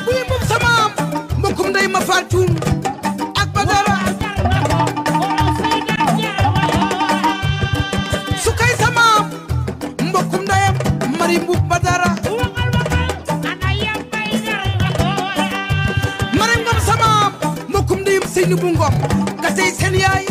buy moom sama mbokkum ndey ma faatuum ak Badara su kay sama mbokkum ndeyam mari mbub Badara mari ngom sama mbokkum ndeyam Seyni bu Ngom ka tey seen yaay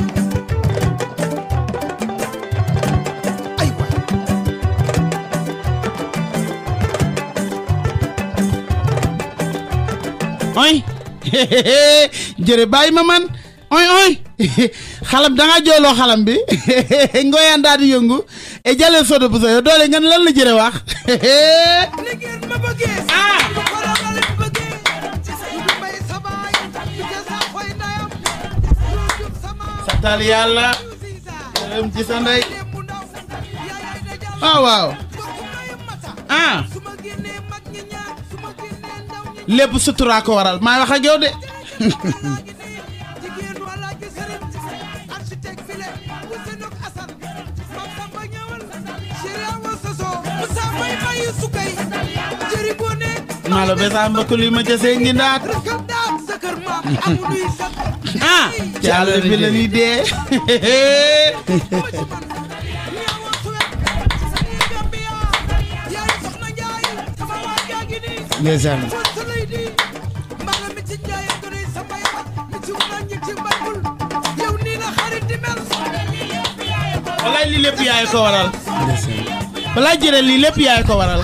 oy jërë bàyyi ma man oy xalam da nga jooloo xalam bi ngoyaan daal di yëngu e jàllee sodo bu soyo doole nga lan la jërë wax santal yàlla gërëm ci sa ndey waaw lépp sutura ko waral maa wax ak yow de malo be sa mbokk li ma jësee ngi ndaat ci àll bi la ñuy dee ndeysaan walaay lii lépp yaay ko waral walaay jërë lii lépp yaay ko waral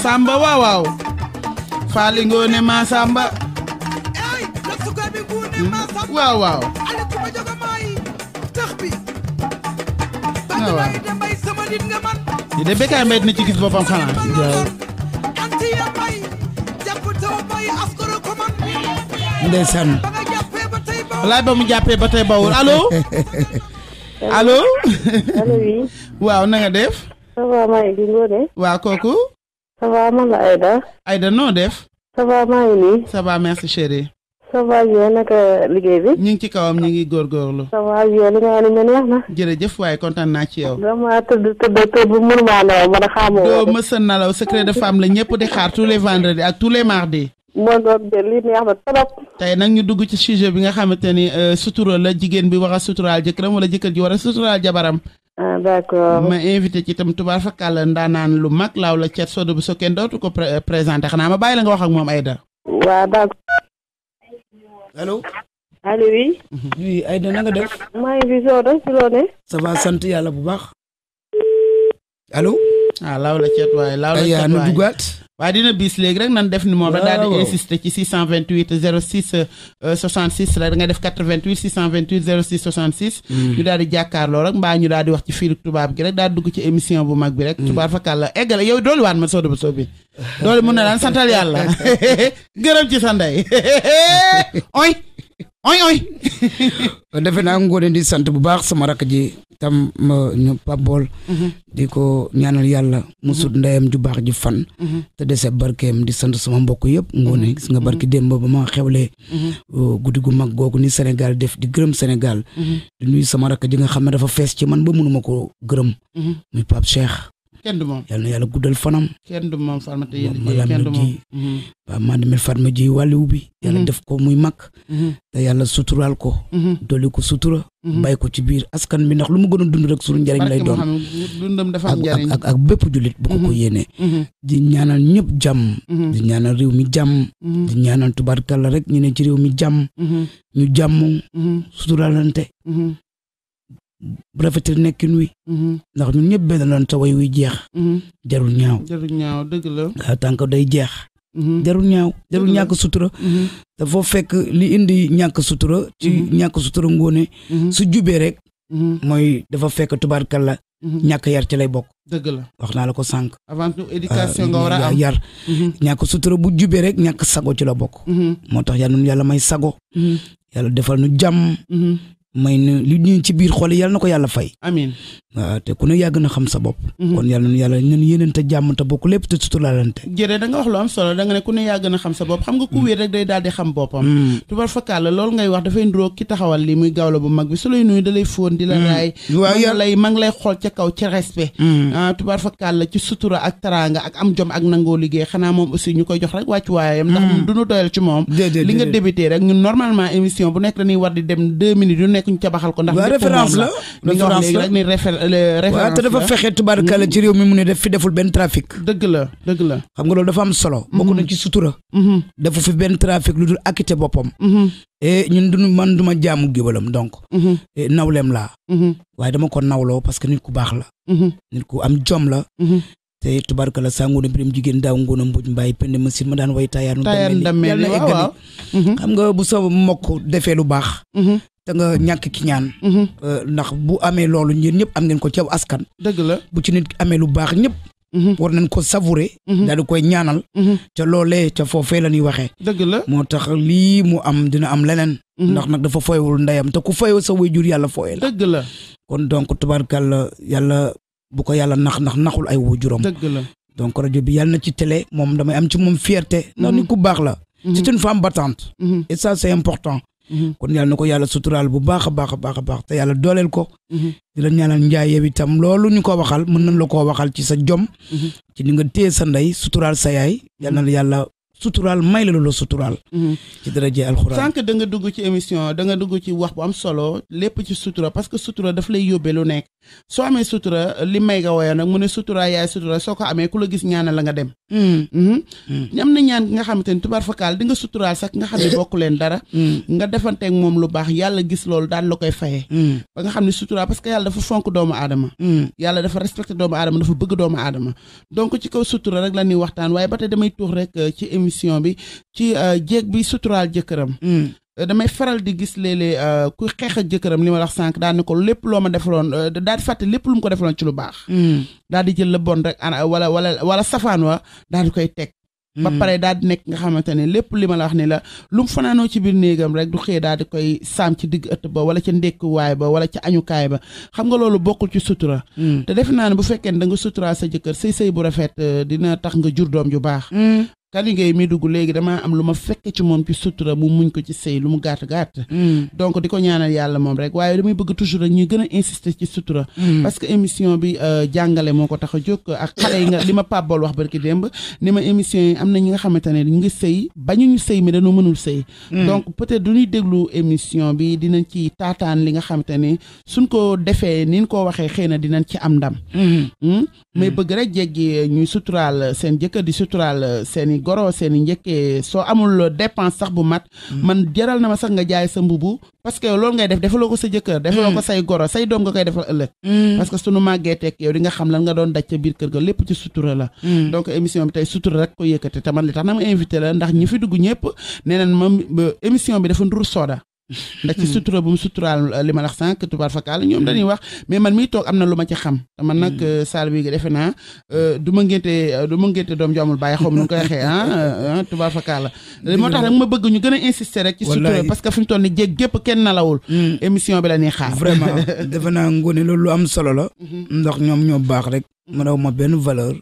Samba waaw faali ngoone ma Samba waaw di de Bécaye Mbaye dina ci gis boppam xanaa ndeysaan walaay ba mu jàppee ba tey bawul allo allo oui. waaw na nga def ça va maa ngi Ngoné. waaw kooku ça va man la Aïda noo def ça va maa ngi nii. ça va merci chérie ça va bien naka liggéey bi. ñu ngi ci kawam ñu ngi góorgóorlu ça va bien li nga ne neex na. jërëjëf waaye kontaan naa ci yow dama tëdd bu mënuma nelaw man a xaamoo. doo mësa nelaw secret de femme la ñëpp di xaar tous les vendredis ak tous les mardis moo doon de li neex na trop. tey nag ñu dugg ci sujet bi nga xamante ni sutura la jigéen bi war a suturaal jëkkëram wala jëkkër ji war a suturaal jabaram. ah d'accord. ma invité ci itam tubaar fakkaal ndaanaan lu mag laaw la ceet sodo bu so kenn dootu ko présenté xanaa ma bàyyi la nga wax ak moom Aïda. waaw d'accord. allo. allo oui. oui Aïda na nga def. maa ngi fi Soda si loo ne. ça va sant yàlla bu baax. allo. ah laaw la ceet waaye laaw la ceet yaa nu dugaat. waaye dina bis léegi rek nan def ni moom la daal di insister ci 628 06 66 la da nga def 88 628 06 66. ñu daal di jàkkaarloo rek mbaa ñu daal di wax ci fiilu tubaab gi rek daal di dugg ci émission bu mag bi rek. tubaab fakal la eggale yow dooli waat ma soodu bu soobi dooli mun na daan santal yàlla gërëm ci sa ndey oy defe naa Ngoné di sant bu baax sama rakk ji tam ñu Pape Bol di ko ñaanal yàlla musut ndeyam ju baax ji fan te dese barkeem di sant sama mbokk yëpp Ngoné gis nga barki démb ba ma xewlee guddi gu mag googu ni Sénégal def di gërëm Sénégal di nuyu sama rakk ji nga xam ne dafa fees ci man ba mënuma ko gërëm muy Pape Cheikh kenn du moom yàlla na yàlla guddal fanam kenn du moom Fatma te ma lam ji waaw maa demel Fatma ji wàlliwu bi yàlla def ko muy mag te yàlla suturaal ko dolli ko sutura bàyyi ko ci biir askan bi ndax lu mu gën a dund rek suñu njariñ lay doon dundam dafa am njariñ ak bépp jullit bu ko yéene di ñaanal ñëpp jàmm di ñaanal réew mi jàmm di ñaanal tubaarkalla rek ñu ne ci réew mi jàmm ñu jàmm suturaalante rafetal nekkin wi ndax ñun ñëpp benn lan sa way wi jeex jarul ñaaw dëgg la waaw tànk day jeex jarul ñaaw jarul ñàkk sutura te foo fekk li indi ñàkk sutura ci ñàkk sutura Ngoné su jubee rek mooy dafa fekk tubaarkalla ñàkk yar ci lay bokk dëgg la wax naa la ko sànq avant tout éducation nga war a am yar ñàkk sutura bu jubee rek ñàkk sago ci la bokk moo tax yàlla nu yàlla may sago yàlla defal nu jàmm may na li ñu ci biir xol yàlla na ko yàlla fay amiin waaw te ku ne yàgg na xam sa bopp. kon yàlla na yàlla ñun yéenante jàmm te bokk lépp te suturaalante. jërë da nga wax lu am solo da nga ne ku ne yàgg na xam sa bopp xam nga ku wéet rek day daal di xam boppam. tubar fakkaal la loolu ngay wax dafay nduróog ki taxawal li muy gawlo bu mag bi su lay nuyu da lay fóon di la raay. waaw ma ngi lay xool ca kaw ci respect. tubar fakkaal la ci sutura ak taraanga ak am jom ak nangoo liggéey xanaa moom aussi ñu koy jox rek wàccuwaayam. ndax du ñu doyal ci moom. li nga débuté rek ñun normalement émission bu nekk dañuy war di dem 2 minutes yu nekk ñu cabaxal ko. ndax référence la référence la rek ni référence te dafa fexe tubaarkalla ci réew mi mu ne def fi deful benn trafic. dëgg la xam nga loolu dafa am solo. bokk na ci sutura. defu fi benn trafic lu dul acquitté boppam. et ñun man duma jaamu géwalam donc. nawleem laa. waaye dama ko nawloo parce que nit ku baax la. nit ku am jom la. te tubaarkalla saa ngoone birim jigéen daaw ngoone mbuj mbaay pende machine ma daan way taayaanu damel waaw xam nga bu sa mbokk defee lu baax. te nga ñàkk ki ñaan. ndax bu amee loolu ñun ñëpp am ngeen ko ci askan. dëgg la bu ci nit amee lu baax ñëpp. war nañ ko savourer. daal di koy ñaanal. ca loolee ca foofee la ñuy waxee. dëgg la moo tax lii mu am dina am leneen. ndax nag dafa foywul ndeyam te ku foyoo sa waajur yàlla fooyee la. dëgg la kon donc tubaarkàlla yàlla bu ko yàlla naxul ay waajuram. dëgg la donc rajo bi yàlla na ci télé moom damay am ci moom fierté. ndax nit ku baax la. c'est une femme battante. et ça c'est important. kon yàlla na ko yàlla suturaal bu baax a baax a baax a baax te yàlla dooleel ko. di la ñaanal njaay yow itam loolu ñu ko waxal mën nañ la koo waxal ci sa jom. ci ni nga téye sa ndey suturaal sa yaay. yàlla na yàlla suturaal may la loolu suturaal. ci daraje alxuraan. sànq da nga dugg ci émission da nga dugg ci wax bu am solo lépp ci sutura parce que sutura daf lay yóbbee lu nekk soo amee sutura li may nga woyoon nag mu ne sutura yaay sutura soo ko amee ku la gis ñaanal la nga dem. am na ñaan nga xamante ni tubaar fakkaal di nga suturaal sax nga xam ne bokk leen dara. nga defanteeg moom lu baax yàlla gis loolu daal la koy fayee. ba nga xam ne sutura parce que yàlla dafa fonk doomu aadama. yàlla dafa respecté doomu aadama dafa bëgg doomu aadama donc ci kaw sutura rek la ñuy waxtaan waaye ba tey damay tuux rek ci émission bi ci jéeg bi suturaal jëkkëram. damay faral di gis léeg-léeg kuy xeex ak jëkkëram li ma wax sànq daal ne ko lépp loo ma defaloon daal di fàtte lépp lu mu ko defaloon ci lu baax. daal di jël la bon rek wala safaan wa daal di koy teg. ba pare daal di nekk nga xamante ne lépp li ma la wax ni la lu mu fanaanoo ci biir néegam rek du xëy daal di koy saam ci digg ëtt ba wala ca ndékkuwaay ba wala ca añukaay ba xam nga loolu bokkul ci sutura. te defe naa ne bu fekkee ne da nga suturaal sa jëkkër sëy bu rafet dina tax nga jur doom ju baax. Kali Gueye mi dugg léegi damaa am lu ma fekke ci moom ci sutura mu muñ ko ci sëy lu mu gàtt donc di ko ñaanal yàlla moom rek waaye damay bëgg toujours rek ñuy gën a insister ci sutura. parce que émission bi jàngale moo ko tax a jóg ak xale yi nga li ma pàbbal wax barki démb ni ma émission yi am na ñi nga xamante ne ñu ngi sëy bañuñu sëy mi dañoo mënul sëy. donc peut-être du ñuy déglu émission bi dinañ ci taataan li nga xamante ne suñ ko defee ni ñu ko waxee xëy na dinañ ci am ndam. may bëgg rek jéggi ñuy suturaal seen jëkkër di suturaal seen goro seeni njëkkee soo amul dépense sax bu mat man jaral na ma sax nga jaay sa mbubu parce que loolu ngay def defaloo ko sa jëkkër defaloo ko say goro say doom nga koy defal ëllëg parce que sunu màggee tekk yow di nga xam lan nga doon daj ca biir kër ga lépp ci sutura la donc émission bi tey sutura rek ko yëkkate te man li tax na ma invité la ndax ñi fi dugg ñëpp nee nañ moom émission bi dafa nduru sooda ndax ci sutura bu mu suturaal li ma la wax sànq tubaar fakkaal ñoom dañuy wax mais man miy toog am na lu ma ci xam te man nag saal bi defe naa du ma ngénte doom ju amul bàyyi xaw ma nu koy waxee tubaar fakkaal la moo tax nag ma bëgg ñu gën a insister rek ci sutura parce que fi ñu toll ni jéeg gépp kenn nalawul émission bi la ñuy xaar vraiment defe naa ngoone loolu lu am solo la ndax ñoom ñoo baax rek man aw ma benn valeur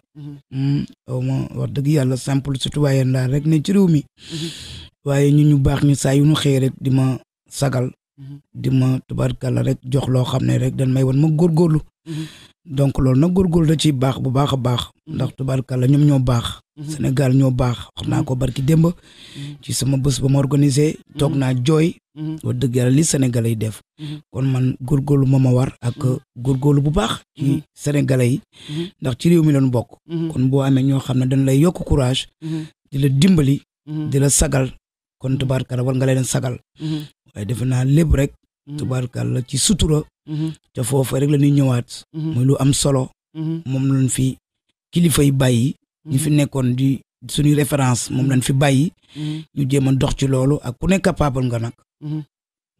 aw ma wax dëgg yàlla simple citoyen laa rek ne ci réew mi waaye ñu baax ñu saa yu ñu xëy rek di ma sagal di ma tubaarkàlla rek jox loo xam ne rek dañ may wan ma góorgóorlu donc loolu nag góorgóorlu da ciy baax bu baax a baax ndax tubaarkàlla ñoom ñoo baax Sénégal ñoo baax wax naa ko barki démb ci sama bés ba ma organisé toog naa jooy wax dëgg yàlla li Sénégalais yi def kon man góorgóorlu ma war ak góorgóorlu bu baax ci Sénégalais yi ndax ci réew mi lañu bokk kon boo amee ñoo xam ne dañ lay yokk courage di la dimbali di la sagal kon tubaarkàlla war nga leen sagal waaye defe naa lépp rek tubaarkàlla ci sutura te foofu rek la ñuy ñëwaat muy lu am solo moom lañ fi kilifa yi bàyyi ñu fi nekkoon di suñuy référence moom lañ fi bàyyi ñu jéem a dox ci loolu ak ku ne capable nga nag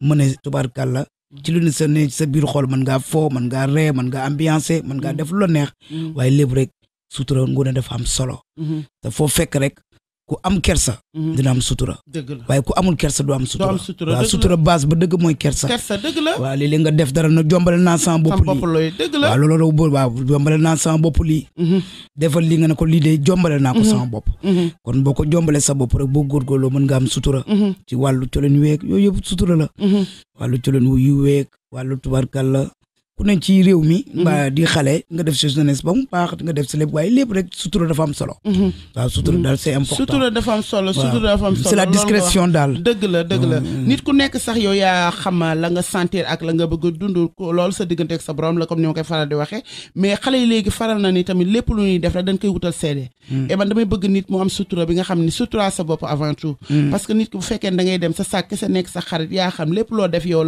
mu ne tubaarkàlla ci lu ne sa biir xol mën ngaa foo mën ngaa ree mën ngaa ambiancé mën ngaa def lu la neex waaye lépp rek sutura ngoone dafa am solo te foo fekk rek ku am kersa dina am sutura dëgg la waaye ku amul kersa du am sutura du am sutura waaw dëgg sutura base ba dëgg mooy kersa dëgg la waaw léeg-léeg nga def dara nag jombale naa sama bopp lii looy dëgg la waaw loolu waaw jombale naa sama bopp lii defal lii nga ne ko lii de jombale naa ko sama bopp kon boo ko jombale sa bopp rek boo góorgóorloo mën nga am sutura ci wàllu coleen weeg yooyu yëpp sutura la wàllu coleen yu weeg wàllu tubarkalla ku ne ci réew mi mbaa di xale nga def sa jeunesse ba mu baax nga def sa lépp waaye lépp rek sutura dafa am solo waaw sutura daal c'est important sutura dafa am solo c'est la discrétion daal dëgg la nit ku nekk sax yow yaa xam la nga sentir ak la nga bëgg a dund loolu sa diggante ak sa borom la comme ni ma koy faral di waxee mais xale yi léegi faral na ni tamit lépp lu ñuy def rek dañ koy wutal seede et man damay bëgg nit mu am sutura bi nga xam ni sutura sa bopp avant tout parce que nit ki bu fekkee da ngay dem sa sàkk sa nekk sa xarit yaa xam lépp loo def yow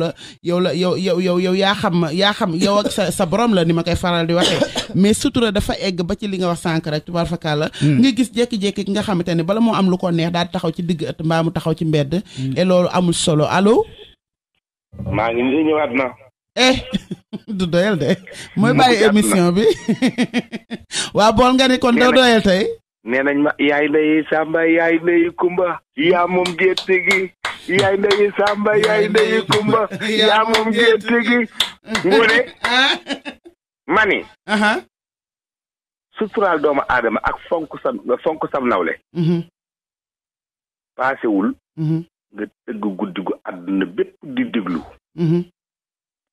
yaa xam yow ak sa borom la ni ma koy faral di waxee mais sutura dafa egg ba ci li nga wax sànq rek tubaar fakkaa la nga gis jékki-jékki ki nga xamante ne bala moo am lu ko neex daal taxaw ci digg ëtt mbaa mu taxaw ci mbedd et loolu amul solo allo maa ngi nii ñëwaat na du doyal de mooy bàyyi émission bi waa bool nga ni kon doo doyal tey nee nañ ma yaay ndeyi Samba yaay ndeyi Kumba yaa moom gerte gi yaay ndeyi Samba yaay ndeyi Kumba yaa moom gerte gi ngoone mani suturaal doomu aadama ak fonk sam nawle paasewul nga tëgg guddi gu àdduna bépp di déglu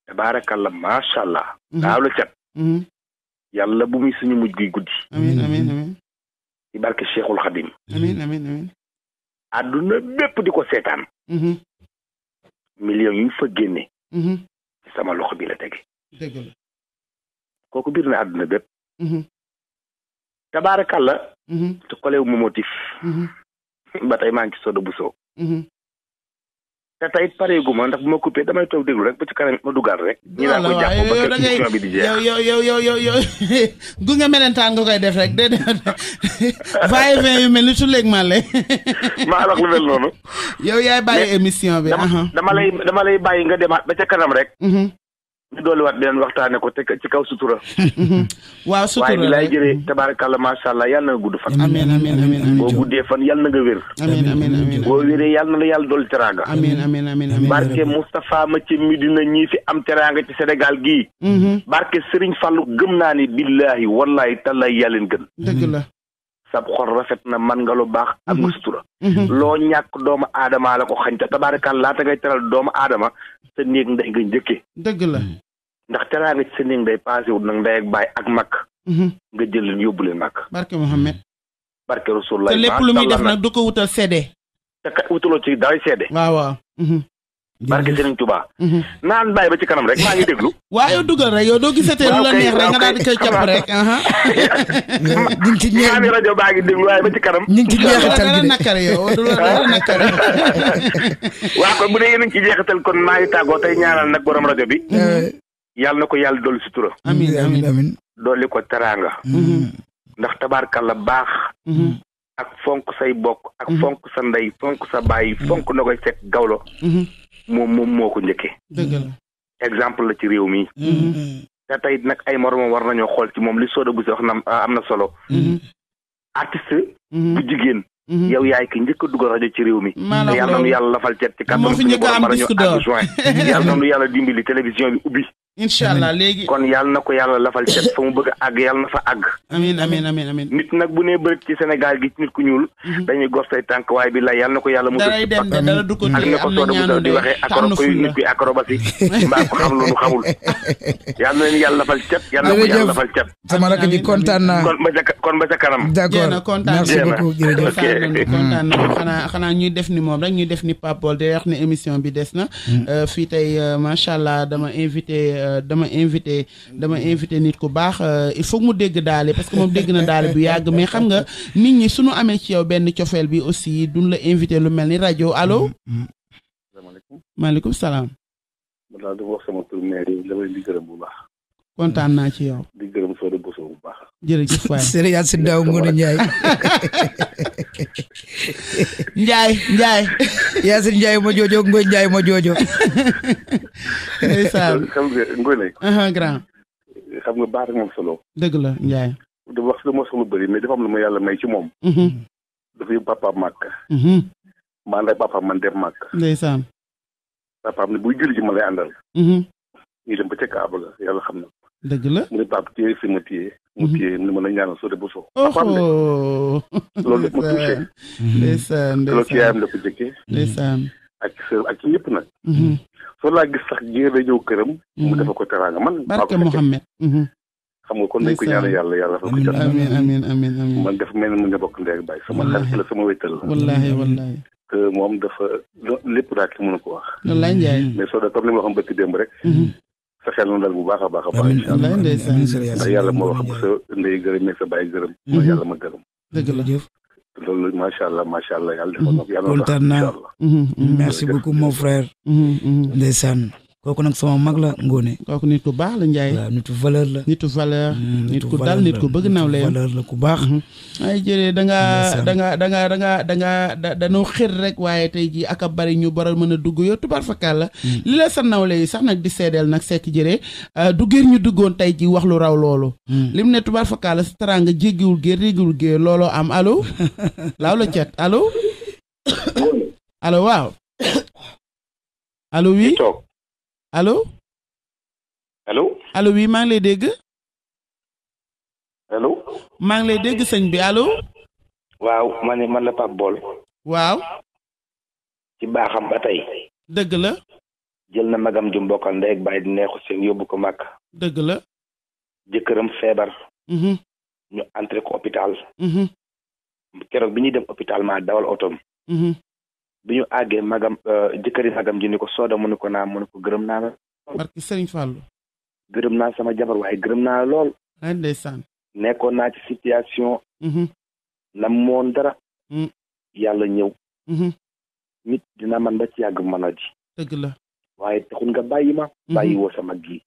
tabaarakalla macha allah daaw la cat yàlla bu muy suñu mujj guy guddi amiin ci barke Cheikhul Khadim amiin àdduna bépp di ko seetaan millions yi ñu fa génne ci sama loxo bi la tege dëgg la kooku biir na àdduna bépp tabaarakalla te kolew mu motif ba tey maa ngi ci Soda Bousso te tey pareeguma ndax bu ma coupé damay toog déglu rek ba ci kanam ma duggaat rek ñi laa ko jàpp ba kër émission bi di jeex yow gu nga melentaan nga koy def rek de vaye vin yu mel ni su léeg male maa wax lu mel noonu yow yaay bàyyi émission bi dama lay bàyyi nga demaat ba ca kanam rek ñu dolliwaat leen waxtaane ko te ci kaw sutura waaw sutura waaye bi laay jëree tabaarakalla macha allah yàlla na nga gudd fan amiin boo guddee fan yàlla na nga wér amiin boo wéree yàlla na la yàlla dolli teraanga amiin barke Moustapha ma ci Medina ñii fi am teraanga ci Sénégal gii barke Serigne Fallou gëm naa ni billahi wallahi tallahi yaa leen gën dëgg la sab xol rafet na man nga lu baax ak nga sutura loo ñàkk doomu aadama la ko xañ te tabaarakalla laata ngay teral doomu aadama sa néeg ndey nga njëkkee dëgg la ndax teraanga ci sa néeg ndey passé wut nag ndey ak baay ak mag nga jël leen yóbbu leen mag barke Mohamed barke Rasulullah te lépp lu muy def nag du ko wutal seede te wutuloo ci daray seede waaw barke Serigne Touba naan bàyyi ba ci kanam rek maa ngi déglu waaw yow dugal rek yow doo gisatee lu la neex rek nga daal di koy capp rek ñu ngi ci maa ngi rajo baa ngi déglu waaye ba ci kanam ñu ngi ci jeexital gi de nakare yow du la dara nakare waaw kon bu dee yéen a ngi ci jeexital kon maa ngi tàggoo tey ñaanal nag borom rajo bi yàlla na ko yàlla dolli sutura amiin dolli ko teraanga ndax tabaarkalla baax ak fonk say bokk ak fonk sa ndey fonk sa baay fonk na koy fekk gawlo moom moo ko njëkkee dëgg la exemple la ci réew mi te tey nag ay moromam war nañoo xool ci moom li Soda Bousso wax na am na solo artiste bu jigéen yow yaay ki njëkk a dugal rajo ci réew mi te yàlla na nu yàlla lafal cet ci kàttan suñu borom bara ñu ak juin yàlla na nu yàlla dimbali télévision bi ubbi incha allah léegi kon yàlla na ko yàlla lafal cet fa mu bëgg a àgg yàlla na fa àgg amiin nit nag bu nee bërit ci Sénégal gi nit ku ñuul dañuy gos say tànk waaye bi la yàlla na ko yàlla mu daray dem de dara du ko ak na ko Soda Bousso di waxee akoro koy nit kuy acrobatie mbaa ko xam loolu xamul yàlla na leen yàlla lafal cet yàlla na ko yàlla lafal cet sama rakk ji kontaan naa kon ba ca kanam d'accord merci beaucoup jërëjëf kontaan na xanaa ñuy def ni moom rek ñuy def ni Pape Bol de wax ne émission bi des na fii tey macha allah dama invité nit ku baax il faut mu dégg daale parce que moom dégg na daale bu yàgg mais xam nga nit ñi suñu amee ci yow benn cofeel bi aussi duñ la invité lu mel ni rajo allo. maaleykum salaam. daal di wax sama tur maire yi dama leen di gërëm bu baax. kontaan naa ci yow. di gërëm Soda Bousso bu baax. jërëjëf waay Serigne Yacine Daw Ngoné Ndiaye. Ndiaye. Yacine Ndiaye ma joojo Ngoné Ndiaye ma joojo. ndeysaan. xam nga Ngoné. grand. xam nga baax moom solo. dëgg la Ndiaye. dafa wax lu ma soxla bëri mais dafa am lu ma yàlla may ci moom. dafa yóbbu papaam màkk. maa ngi papaam man dem màkk. ndeysaan. papaam ne buy julli ji ma lay àndal. ñu dem ba ca Kaaba ga yàlla xam na. dëgg la. mu ne papa téye fi ma téye. mu téye ni ma la ñaanal Soda Bousso. loolu daf ma touché. ndeysaan loolu ci yaayam la ko jëkkee. ndeysaan. ak sër ak ci ñëpp nag. soo laa gis sax jéer day ñëw këram. mu defa ko teraanga man. barke Mohamed. xam nga kon nañ ko ñaanal yàlla yàlla fa ko jot. amiin amiin. man def mel ni mu ne bokk ndey ak baay sama xarit la sama wéttal la. wallaahi. que moom dafa lépp daal ki mën a ko wax. wallaahi Ndiaye. mais Soda comme li ma waxoon bëgg démb rek. sa xel na dal bu baax a baax a baax. incha allah ndax yàlla moo wax bu sa ndey gërëm sa baay gërëm. mooy yàlla ma gërëm. dëgg la jëf. loolu macha allah yàlla defal na ko yàlla na kontaan naa merci beaucoup mon frère. ndeysaan kooku nag sama mag la Ngoné. kooku nit ku baax la Ndiaye. waaw nitu valeur la. nitu valeur. nit ku dal nit ku bëgg nawle valeur la ku baax. ay jëree dañoo xir rek waaye tey jii ak a bari ñu boral mën a dugg yow tubaar fakkaal la. li la sa nawle yi sax nag di seedeel nag sekk jëree du géer ñu duggoon tey jii wax lu raw loolu. lim ne tubaar fakkaal la sa teraanga jéggiwul géer looloo am allo. laaw la cet allo. allo waaw. allo oui. allo. allo oui maa ngi lay dégg. allo. maa ngi lay dégg sëñ bi allo. waaw man la Pape Bol. waaw. ci baaxam ba tey. dëgg la. jël na magam ju mbokkal ndey ak baay di neexu seen yóbbu ko màkk. dëgg la. jëkkëram feebar. ñu entré ko hôpital. keroog bi ñuy dem hôpital maa dawal otoom. bi ñu àggee magam jëkkëri magam ji ni ko Soda mu ne ko naa mu ne ko gërëm naa la. barki Sëriñ Fallou. gërëm naa sama jabar waaye gërëm naa lool. ay ndeysaan. nekkoon naa ci situation. nam moon dara. yàlla ñëw. nit dina man ba ci yàgg mën a ji. dëgg la. waaye taxul nga bàyyi ma. bàyyi woo sa mag gi.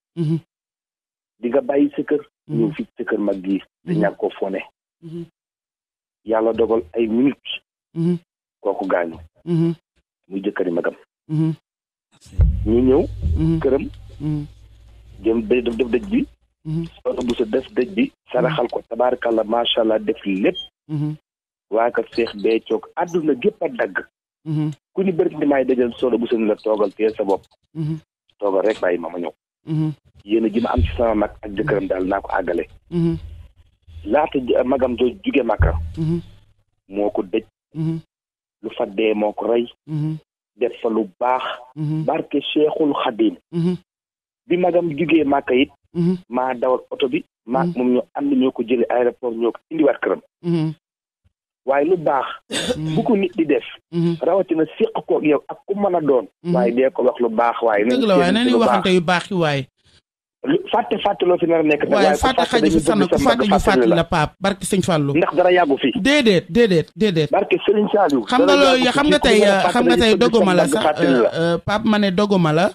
di nga bàyyi sa kër. ñëw fii sa kër mag gi. te ñàkk ko fone. yàlla dogal ay minutes. kooku gaañu. muy jëkkëri magam. ñu ñëw. këram. jëm def dëj bi. Soda Bousso def dëj bi. saraxal ko tabaarkalla macha allah def lépp. waa kat Seex Béthio àdduna gépp a dagg. ku ni bëri di may dajal Soda Bousso ni la toogal teel sa bopp. toogal rek bàyyi ma ñëw. yéen a ji ma am ci sama mag ak jëkkëram daal naa ko àggale. laata magam joo juge Makka. moo ko dëj. lu fa dee moo ko rey. def fa lu baax. barke Cheikhul Khadim. bi magam jugee Makka it. maa dawal oto bi. maa moom ñoo ànd ñoo ko jëlee aéroport ñoo ko indiwaat këram. waaye lu baax. bu ko nit di def. rawatina séq ko yow ak ku mën a doon. waaye dee ko wax lu baax waaye. dëgg la waaye nañu waxante yu baax yi waaye. fàtte loo fi nar a nekk. waaye fàtte xaju fi sànn ku fàtte ñu fàttali la Pape barke Sëñ Fallou. ndax dara yàggu fi. déedéet. barke Sëriñ Saliou. xam nga loolu xam nga tey doguma la sax Pape ma ne doguma la.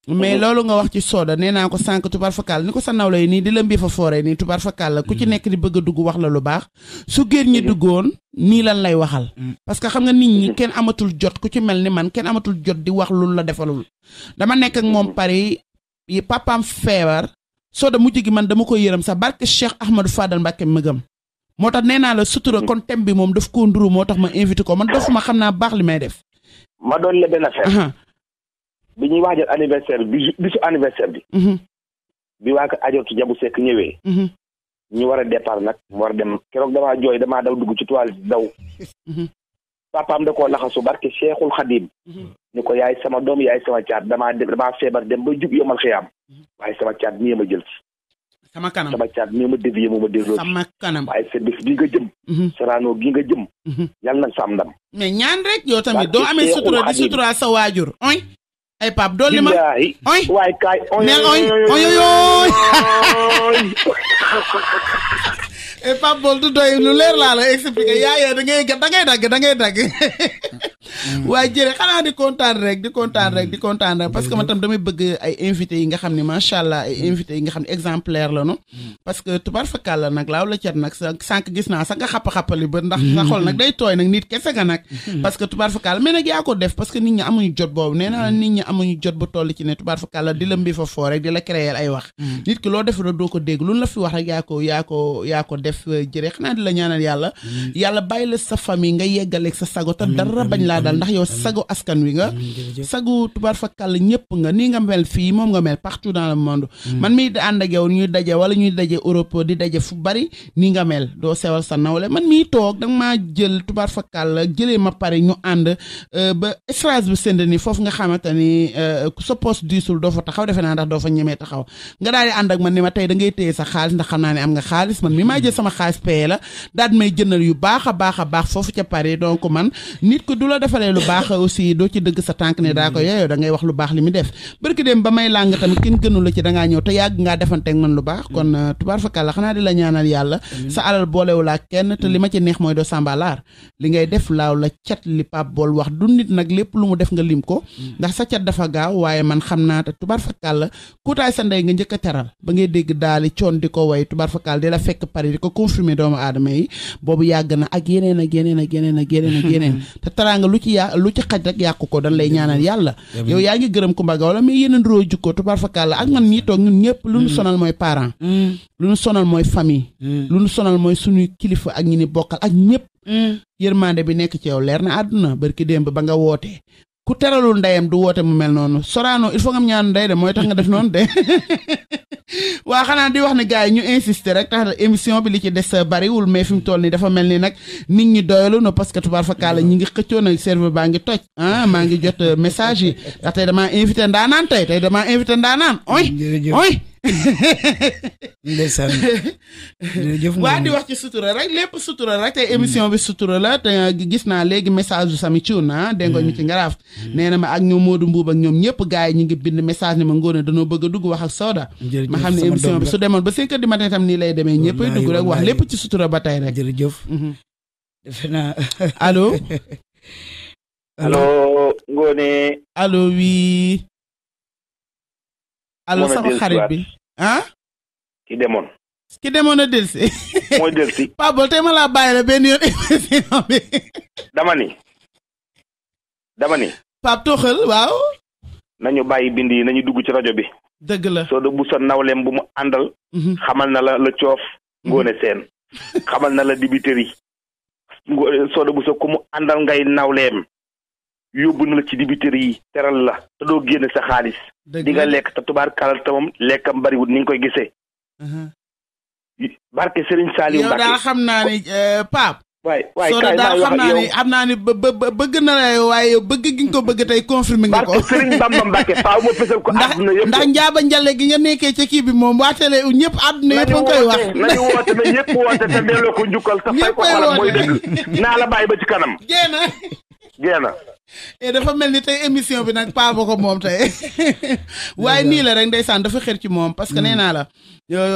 mais loolu nga wax ci Soda nee naa ko sànq tubaar fakal ni ko sa nawle yi nii di la mbii fa fooree nii tubaar fakal la ku ci nekk di bëgg a dugg wax la lu baax su géer ñi duggoon nii lan lay waxal. parce que xam nga nit ñi kenn amatul jot ku ci mel ni man kenn amatul jot di wax lu la defalul. dama nekk ak moom Paris yi papaam feebar Soda mujj gi man dama koy yërëm sax barke Cheikh Ahmadou Fadal Mbacke mëgam moo tax nee naa la sutura kon thème bi moom daf koo nduru moo tax ma invité ko man dofuma xam naa baax li may def. ma doon la benn affaire. bi ñuy waajal anniversaire bisu anniversaire bi. bi waa ko ajortu jabu sekk ñëwee. ñu war a départ nag mu war a dem keroog damaa jooy damaa daw dugg ci toilette daw. papaam da koo laxasu barke Cheikhul Khadim. ni ko yaay sama doom yaay sama caat damaa feebar dem ba jug yomal xiyaam. waaye sama caat nii ma jël ci. sama kanam sama caat nii ma dévié moo ma dégloo ci. sama kanam waaye sa bés bii nga jëm. saraanoo gi nga jëm. yàlla na sa am ndam. mais ñaan rek yow tamit doo amee sutura di sutura sa waajur. ay Pape dolli ma oy waay kaay neel oy oy Pape Bol du doy lu leer laa la expliqué yaayee da ngay dagg waaye jërë xanaa di kontaan rek parce que man tam damay bëgg ay invités yi nga xam ne macha allah ay invités yi nga xam ne exemplaire la no parce que tubaar fakal la nag laaw la cat nag sànq gis naa sax nga xappa-xappali ba ndax sa xol nag day tooy nag nit kese nga nag parce que tubaar fakal mais nag yaa ko def parce que nit ñi amuñu jot boobu nee naa nit ñi amuñu jot bu toll ci ne tubaar fakal la di la mbi fa foo rek di la créer ay wax nit ki loo def la doo ko dégg lu la fi wax rek yaa ko def jërë xanaa di la ñaanal yàlla bàyyi la sa famille nga yeggaleeg sa sago te dara bañ laa dal ndax yow sago askan wi nga sagu tubaar fakal ñëpp nga nii nga mel fii moom nga mel partout dans le monde man mii di ànd ak yow ñuy daje wala ñuy daje Europe di daje fu bari nii nga mel doo sewal sa nawle man mii toog danga maa jël tubaar fakal jëlee ma pare ñu ànd ba Strasbourg Saint-Denis foofu nga xamante ni ku sa poste diisul doo fa taxaw defe naa ndax doo fa ñemee taxaw nga daal di ànd ak man ni ma tey da ngay téye sa xaalis ndax xam naa ne am nga xaalis man mi maa jël sama xaalis paye la daal may jëndal yu baax a baax foofu ca Paris donc man nit ko du la defalee lu baax aussi doo ci dëgg sa tànk ne daa ko yeyoo da ngay wax lu baax li mu def barki dem ba may làng tamit kenn gënu la ci dangaa ñëw te yàgg ngaa defanteeg man lu baax kon tubaar fakal la xanaa di la ñaanal yàlla sa alal boolewu laa kenn te li ma ci neex mooy doo sàmbalaar li ngay def laaw la cat li Pape Bool wax du nit nag lépp lu mu def nga lim ko ndax sa cat dafa gaaw waaye man xam naa te tubaar fakal la kuutaay sa ndey nga njëkk a teral ba ngay dégg daali coon di ko way tubaar fakal di la fekk Paris di ko confirmer doomu aadama yi boobu yàgg na ak yeneen te teraanga lu ci xaj rek yàqu ko dañ lay ñaanal yàlla yow yaa ngi gërëm Kumba Gawlo mais yeneen roo jukko tubaar fakal la ak man mii toog ñun ñëpp lu ñu sonal mooy parent lu ñu sonal mooy famille lu ñu sonal mooy suñuy kilifa ak ñi ni bokkal ak ñëpp yërmande bi nekk ci yow leer na àdduna barki démb ba nga wootee ku teralul ndeyam du woote mu mel noonu Sorano il faut nga am ñaanu ndey de mooy tax nga def noonu de waa xanaa di wax ne gars yi ñu insister rek tax émission bi li ci des bariwul mais fi mu toll nii dafa mel ni nag nit ñi doyalu no parce que tubaar fakkaala ñi ngi xëccoo nag serveur baa ngi toj maa ngi jot message yi ndax tey damaa invité ndaanaan tey damaa invité ndaanaan oy ndeysaan waa di wax ci sutura rek lépp sutura rek tey émission bi sutura la te gis naa léegi message du Sami Thioune déngoñ mi ci ngaraaf nee na ma ak ñoom Modou Mbuub ak ñoom ñëpp gars yi ñu ngi bind message ni ma Ngoné dañoo bëgg a dugg wax ak Soda ma xam ne émission bi su demoon ba 5 heures du matin tam nii lay demee ñëppay dugg rek wax lépp ci sutura ba tey rek jërëjëf defe naa allo Ngoné allo oui allo sama xarit bi ki demoon a delsi mooy delsi Pape Bool tey ma laa bàyyi la benn yoon émission bi dama ni Pape toxal waaw nañu bàyyi bind yi nañu dugg ci rajo bi dëgg la Soda bu sa nawleem bu mu àndal xamal na la coof Ngoné Sène xamal na la dibiteri Soda bu sa ku mu àndal ngay nawleem yóbbu na la ci dibiteri yi teral la te doo génn sa xaalis di nga lekk te tubaar kalal te moom lekkam bariwul ni nga koy gisee barke Serigne Saliou yow daal xam naa ni Pape waaye Soda daal xam naa ni bëgg na la waaye bëgg gi nga ko bëgg tey confirmé nga ko barke Serigne Bamba Mbacke faaw ma fësal ko àdduna yëpp ndax njaaba njale gi nga nekkee ca kii bi moom waatele ñëpp àdduna yëpp nga koy wax nañu woote na ñëpp woote te delloo ko njukkal te fay ko xalam mooy dëgg naa la bàyyi ba ci kanam génn dafa mel ni tey émission bi nag Pape ko moom tey waaye nii la rek ndeysaan dafa xër ci moom parce que nee naa la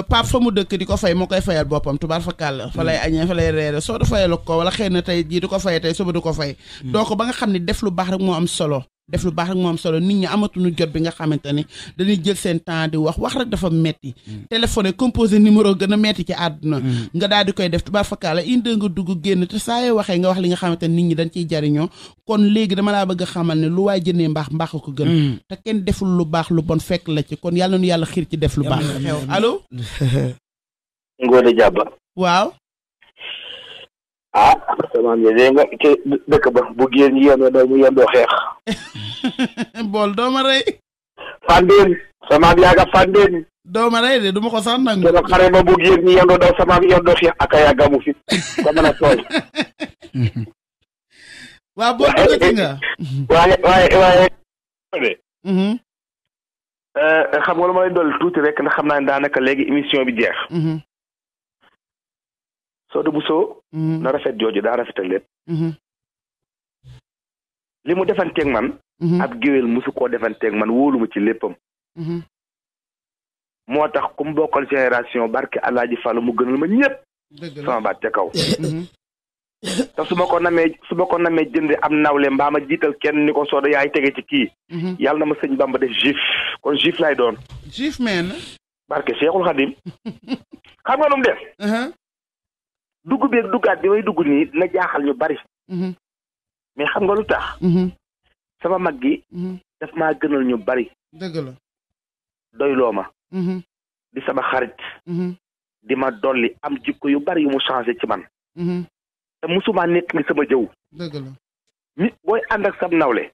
Pape fa mu dëkk di ko fay moo koy fayal boppam tubaar fa kàll fa lay añee fa lay reere soo du fayal ko wala xëy na tey jii du ko fay tey suba du ko fay donc ba nga xam ne def lu baax rek moo am solo nit ñi amatuñu jot bi nga xamante ni dañuy jël seen temps di wax rek dafa metti téléphoné composé numéro gën a metti ci àdduna nga daal di koy def tubaar fakkaala indi nga dugg génn te saa yoo waxee nga wax li nga xamante ni nit ñi dañ ciy jariñoo kon léegi dama laa bëgg a xamal ne lu waay jëndee mbaax ko gën te kenn deful lu baax lu bon fekk la ci kon yàlla nu yàlla xiir ci def lu baax xew allo Ngoné Diaba waaw sama nga ci dëkk ba bu génn yéen da mu yendoo xeex bool dooma rey Fandeen sama yaaga Fandeen dooma rey de duma ko sax nangu dama xare ba bu génn ñi yendoo daw sama yendoo xeex ak a yàggamu fi ko mën a tooy waaw boo duggati nga waaye xam nga lu ma lay dolli tuuti rek ndax xam naa ne daanaka léegi émission bi jeex Soda Bousso na rafet jooju daa rafetal lépp li mu defanteeg man ab géwél musu koo defanteeg man wóoluma ci léppam moo tax ku mu bokkal génération barke Alaaji Fallu mu gënal ma ñëpp sama baat ca kaw te su ma ko namee jënd am nawle mbaa ma jiital kenn ni ko Soda yaay tege ci kii. yàlla na ma sëñ Bamba def juif kon juif lay doon. juif meen. barke Cheikhul Khadim. xam nga nu mu def. dugg beeg duggaat bi may dugg nii dina jaaxal ñu bari. mais xam nga lu tax. sama mag gi. daf maa gënal ñu bari. dëgg la. doyloo ma. di sama xarit. di ma dolli am jikko yu bari yu mu changé ci man. te musuma nekk ni sama jëw. dëgg la. nit booy ànd ak sam nawle.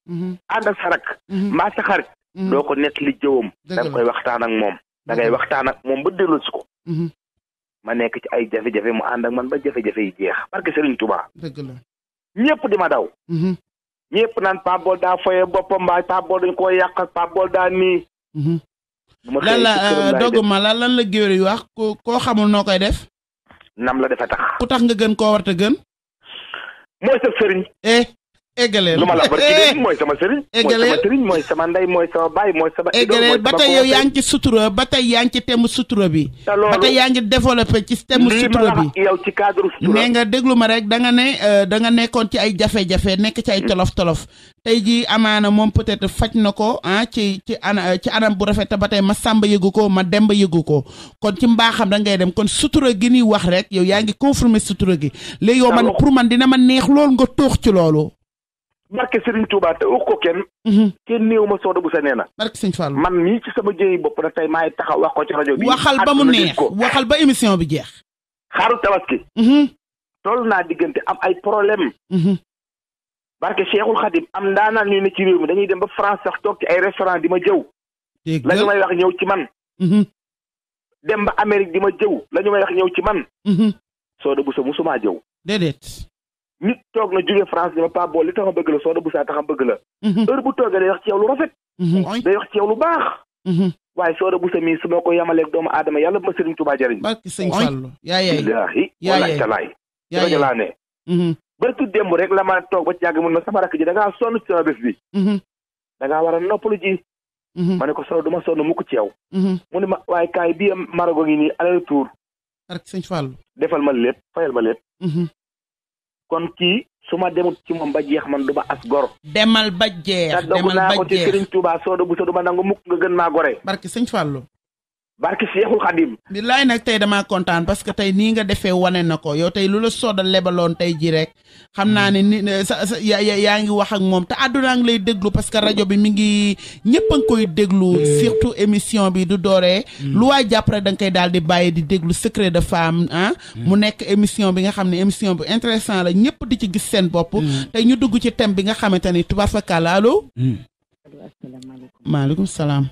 ànd ak sa rak. maa sa xarit. doo ko nekk li jëwam. da nga koy waxtaan ak moom. da ngay waxtaan ak moom ba delloo si ko. ma nekk ci ay jafe-jafe mu ànd ak man ba jafe-jafe yi jeex parce que Serigne Touba. dëgg la. ñëpp di ma daw. ñëpp naan Pape Bol daa foyee boppam mbaa Pape Bol dañ koo yàq Pape Bol daa nii. lan la doguma lan la géwél yi wax koo xamul noo koy def. nam la defa tax. ku tax nga gën koo warta gën. mooy sa sëriñ. eggaleel lu ma la barki de mooy sama sëriñ. eggaleel mooy sama sëriñ mooy sama ndey mooy sama baay mooy sama. eggaleel ba tey yow yaa ngi ci sutura ba tey yaa ngi ci thème sutura bi. te loolu ba tey yaa ngi développé ci thème sutura bi. yow ci cadre sutura. nee nga déglu ma rek da nga nekkoon ci ay jafe-jafe nekk ci ay tolof-tolof. tey jii amaana moom peut-être faj na ko ci anam bu rafet ba tey ma sàmba yëgu ko ma demba yëgu ko kon ci mbaaxam da ngay dem kon sutura gi ni wax rek yow yaa ngi confirmer sutura gi. léegi yow man pour man dina ma neex loolu nga toox ci loolu. barke Serigne Touba te wax ko kenn. kenn néew ma Soda Bousso nee na. barke Sëñ Fall. man mii ci sama jëyi bopp na tey maay taxaw wax ko ci rajo bi. waxal ba mu neex waxal ba émission bi jeex. xaaru tabaski. toll naa diggante am ay problème. barke Cheikhul Khadim am ndaanaan ñu ne ci réew mi dañuy dem ba France sax toog ci ay restaurant di ma jëw. la ñu may wax ñëw ci man. dem ba Amérique di ma jëw la ñu may wax ñëw ci man. Soda Bousso musuma jëw. déedéet. nit toog na jóge France dama Pape Bol li tax ma bëgg la Soda Bousso tax ma bëgg la. heure bu toogee day wax ci yow lu rafet. day wax ci yow lu baax. waaye Soda Bousso mii su ma ko yamaleeg doomu aadama yàlla bu ma Serigne Touba jëriñ. barke Sëñ Fallu yaay billaahi wallaahi talaay. yaay laa ne. barki démb rek la ma toog ba ci yàgg mun ma sama rakk ji da ngaa sonn ci sama bés bi. da ngaa war a noppalu ji. ma ne ko Soda du ma sonn mukk ci yow. mu ne ma waaye kaay bii Maroc ngi nii aller retour. barke Sëñ Fallu defal ma lépp fayal ma lépp. kon kii su ma demut ci moom ba jeex man du ma as gor. demal ba jeex demal ba jeex ko ci Serigne Touba Soda Bousso du ma nangu mukk nga gën maa gore. barke Sëñ Fallu barke Cheikhul Khadim. billaay nag tey damaa kontaan parce que tey nii nga defee wane na ko yow tey lu la Soda lebaloon tey ji rek xam naa ne ni yaa ngi wax ak moom te àdduna ngi lay déglu parce que rajo bi mi ngi ñëpp a ngi koy déglu surtout émission bi du dooree lu waay jàpp rek da nga koy daal di bàyyi di déglu secret de femme mu nekk émission bi nga xam ne émission bu intéressant la ñëpp di ci gis seen bopp tey ñu dugg ci thème bi nga xamante ni tubaab fakkaala allo. maaleykum salaam.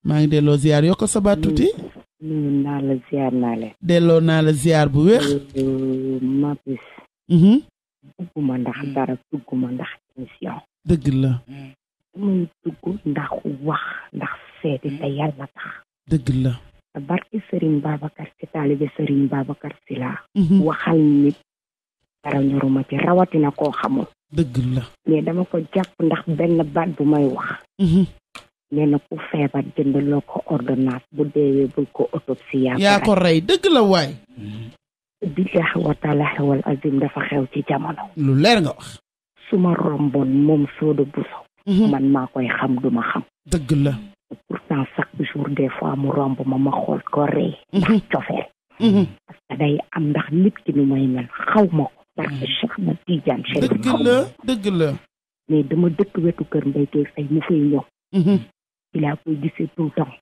maa ngi delloo ziar yokk sa baat tuuti. nuyu naa la ziar naa leen. delloo naa la ziar bu wér. Mapis. dugguma ndax dara dugguma ndax émission. dëgg la. muy dugg ndax wax ndax seeti te yàlla tax. dëgg la. barki Serigne Babacar si taalibe Serigne Babacar si laa. waxal nit. dara ñoruma ci rawatina koo xamul. dëgg la. mais dama ko jàpp ndax benn baat bu may wax. nee na ku feebar jëndaloo ko ordonnance bu deewee bul ko autopsie yaa ko rey dëgg la waay. billaahi wa taalaahi wal azim dafa xew ci jamono. lu leer nga wax. su ma romboon moom Soda Bousso. man maa koy xam duma xam. dëgg la. pourtant chaque jour des fois mu romb ma xool ko rey. ndax cofeel. parce que day am ndax nit ki nu may mel xaw ma ko. parce que Cheikh na Tidiane Chérif dëgg la dëgg la. mais dama dëkk wetu kër Mbaye Gueye Faye mu fay ñëw. ci laa koy gisee tout le temps.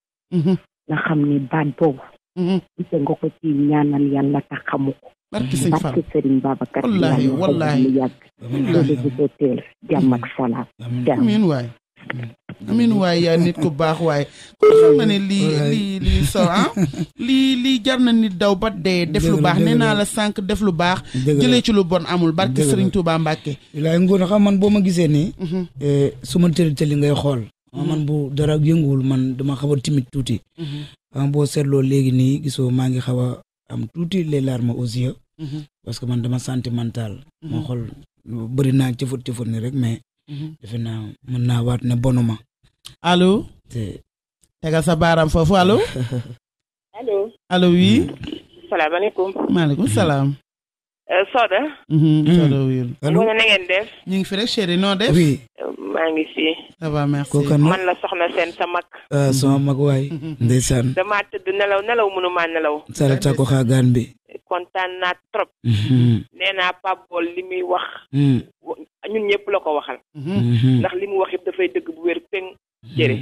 nga xam ne baat boobu. gise nga ko ci ñaanal yàlla ta xamu ko. barki Sëñ Fall barki Serigne Babacar. wallaahi wallaahi mu yàgg. Soda Bousso teel jàmm ak salaam. amiin waay. amiin waay yaa nit ku baax waay. kon xam nga ne lii so lii jar na nit daw ba dee def lu baax nee naa la sànq def lu baax. jëlee ci lu bon amul barki Serigne Touba Mbacke. laay ngoon xam man boo ma gisee nii. su ma tëli ngay xool. man bu dara yënguwul man dama xaw a timide tuuti. boo seetloo léegi nii gisoo maa ngi xaw a am tuuti les larmes aux yeux. parce que man dama sentimental. moo xool bëri naa cëfut ni rek mais. defe naa mën naa waat ne bonuma. allo. tegal sa baaraam foofu allo. allo. allo oui. salaamaaleykum. maaleykum salaam. Soda. Soda wuyul. allo na ngeen def. ñu ngi fi rek chéri noo def. oui. maa ngi fi. ça va merci. kooku man la soxna seen sa mag. sama mag waay. ndeysaan. damaa tëdd nelaw mënumaa nelaw. Sarata ko xaagaan bi. kontaan naa trop. nee naa Pape Bol li muy wax. ñun ñëpp la ko waxal. ndax li mu wax yëpp dafay dëgg bu wér peng. jërë.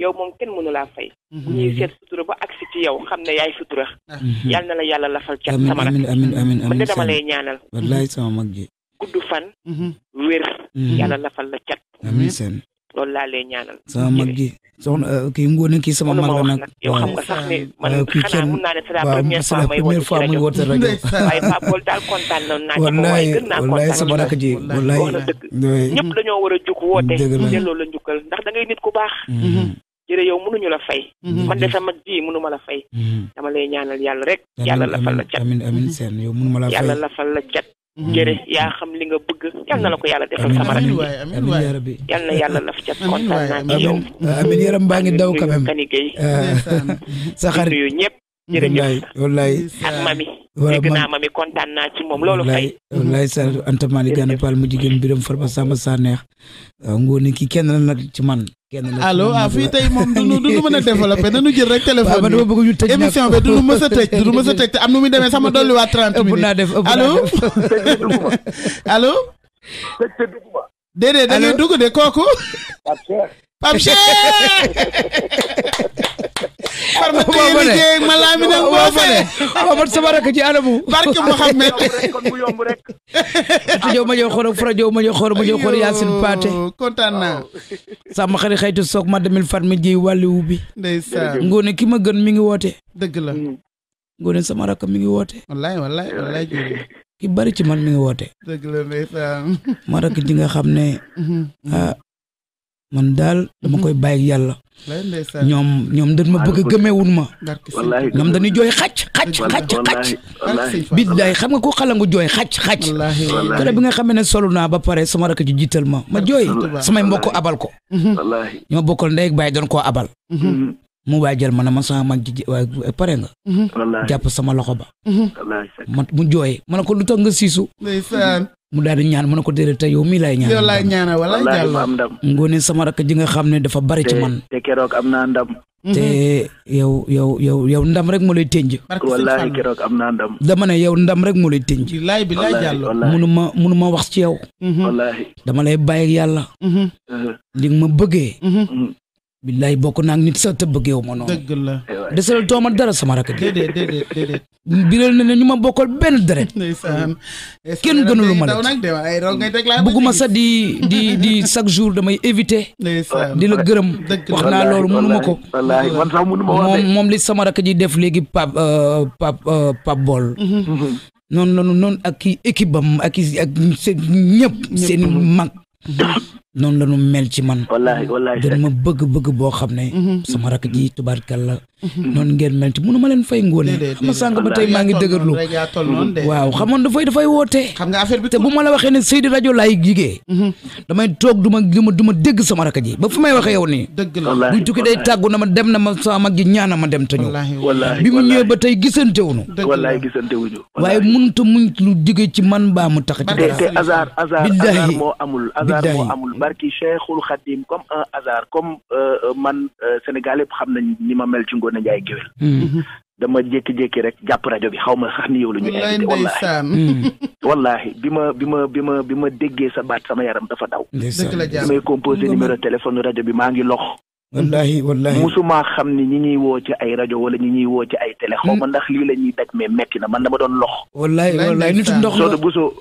yow moom kenn mënu laa fay. bu ñuy seet sutura ba agsi ci yow xam ne yaay sutura. yal na la yàlla lafal cat sama rak. amiin man de dama lay ñaanal. wallaay sama mag ji. gudd fan. wér. yàlla lafal la cat. amiin seen. loolu laa lay ñaanal. sama mag ji soxna kii Ngoné kii sama mag la nag. yow xam nga sax ne man xanaa mun naa ne c'est la première fois may woote rajo. waaye Pape Bol daal kontaan naa ci moom wallaay waaye gën naa wallaay kontaan sama rakk ji wallaay. wax na dëgg ñëpp dañoo war a jóg woote. dëgg la delloo la njukkal ndax da ngay nit ku baax. jërë yow mënuñu la fay. man de sama ji mënuma la fay. dama lay ñaanal yàlla rek. yàlla lafal la cat amiin seen yow mënuma la fay. yàlla lafal la cat. jërë yaa xam li nga bëgg yal na la ko yàlla defal sama rakk ji. amiin yaa rabbi. yal na yàlla laf cat kontaan naa ci yow. amiin yaram baa ngi daw quand même. Kani Gueye. sa xarit nuyu ñëpp. jërëjëf wallaay ak mami. dégg naa mami kontaan naa ci moom loolu fay. wallaay sa antamani gana pal mu jigéen biram farba samba sa neex. Ngoné kii kenn la nag ci man. allo fii tey moom du nu mën a développé dañu jël rek téléphone bi. dama bëgg ñu tëj émission bi du nu mës a tëj te am nu muy demee sama dolliwaat 30 minutes. allo allo. déedéet da ngay dugg de kooku. Pape Cheikh. farma tey liggéey ma laa mi nag boo fee. man sama rakk ci anamu. barke Mouhamed. kon mu yomb rek. jow ma jow xoro fara jow ma jow xoro Yacine Pathé. kontaan naa. sama xarit xaytu soog ma demil fat mi ji wàlliwu bi. ndeysaan. Ngoné ki ma gën mi ngi woote. dëgg la. Ngoné sama rakk mi ngi woote. wallaay jërëjëf. ki bari ci man mi ngi woote. dëgg la ndeysaan. ma rakk ji nga xam ne. man daal dama koy bàyyi yàlla. ñoom dañ ma bëgg a gëmeewul ma. ñoom dañuy jooy xacc. billaay xam nga ko xalangu jooy xacc. kër bi nga xamee ne solu naa ba pare sama rakk ji jiital ma jooy samay mbokk abal ko. ñoo bokkal ndey ak baay doon koo abal. mu waajal ma ne ma sama mag ji waaye pare nga. jàpp sama loxo ba. mu jooy ma ne ko lu tax nga siisu. mu daal di ñaan ma ne ko déedéet tey yow mii laay ñaan. yow laay ñaanal wala jàll. Ngoné sama rakk ji nga xam ne dafa bari ci man. te keroog am naa ndam. te yow ndam rek moo lay tënj. wallahi keroog am naa ndam. dama ne yow ndam rek moo lay tënj. bilaay jàll. munuma wax ci yow. wallahi dama lay bàyyi yàlla. li nga ma bëggee. billaay bokk naa nit sax te bëggeewu ma noonu. dëgg la. desalal tooma dara sama rakk ji. déedéet. biral na ne ñu ma bokkal benn deret. ndeysaan. kenn gënalu ma la bëgguma sax di chaque jour damay éviter. di la gërëm. wax naa loolu mënuma ko. wallaahi man sax mënuma wax moom li sama rakk ji def léegi Pape Bol. noonu ak kii équipe bam ak ñëpp seen mag. noonu la ñu mel ci man. wallaahi dañ ma bëgg boo xam ne. sama rakk ji tubaarkalla. noonu ngeen mel ci mënu ma leen fay Ngoné. xam nga sànq ba tey maa ngi dëgërlu. waaw xamoon dafay woote. xam nga affaire bi te bu ma la waxee ne Seydi rajo laay jigee. damay toog du ma dégg sama rakk ji ba fu may waxee yow nii. dëgg la buñ tukki day tàggu na ma dem na ma sama mag ji ñaana ma dem te ñëw. wallaahi bi mu ñëwee ba tey gisante wuñu. wallaahi gisante wuñu. waaye mënut a muñ lu jóge ci man baa mu tax. te hasard moo amul. barki Cheikhul Khadim comme un hasard comme man Sénégal yëpp xam nañ ni ma mel ci Ngoné Ndiaye Géwél. dama jékki-jékki rek jàpp rajo bi xaw ma sax ni yow la ñu invité wallaahi bi ma déggee sa baat sama yaram dafa daw. bi may composé numéro téléphone rajo bi maa ngi lox. wallahi musuma xam ni ñi ñuy woo ci ay rajo wala ñi ñuy woo ci ay télé xaw ma ndax lii la ñuy daj mais metti na man dama doon lox. wallahi nitu ndox la Soda Bousso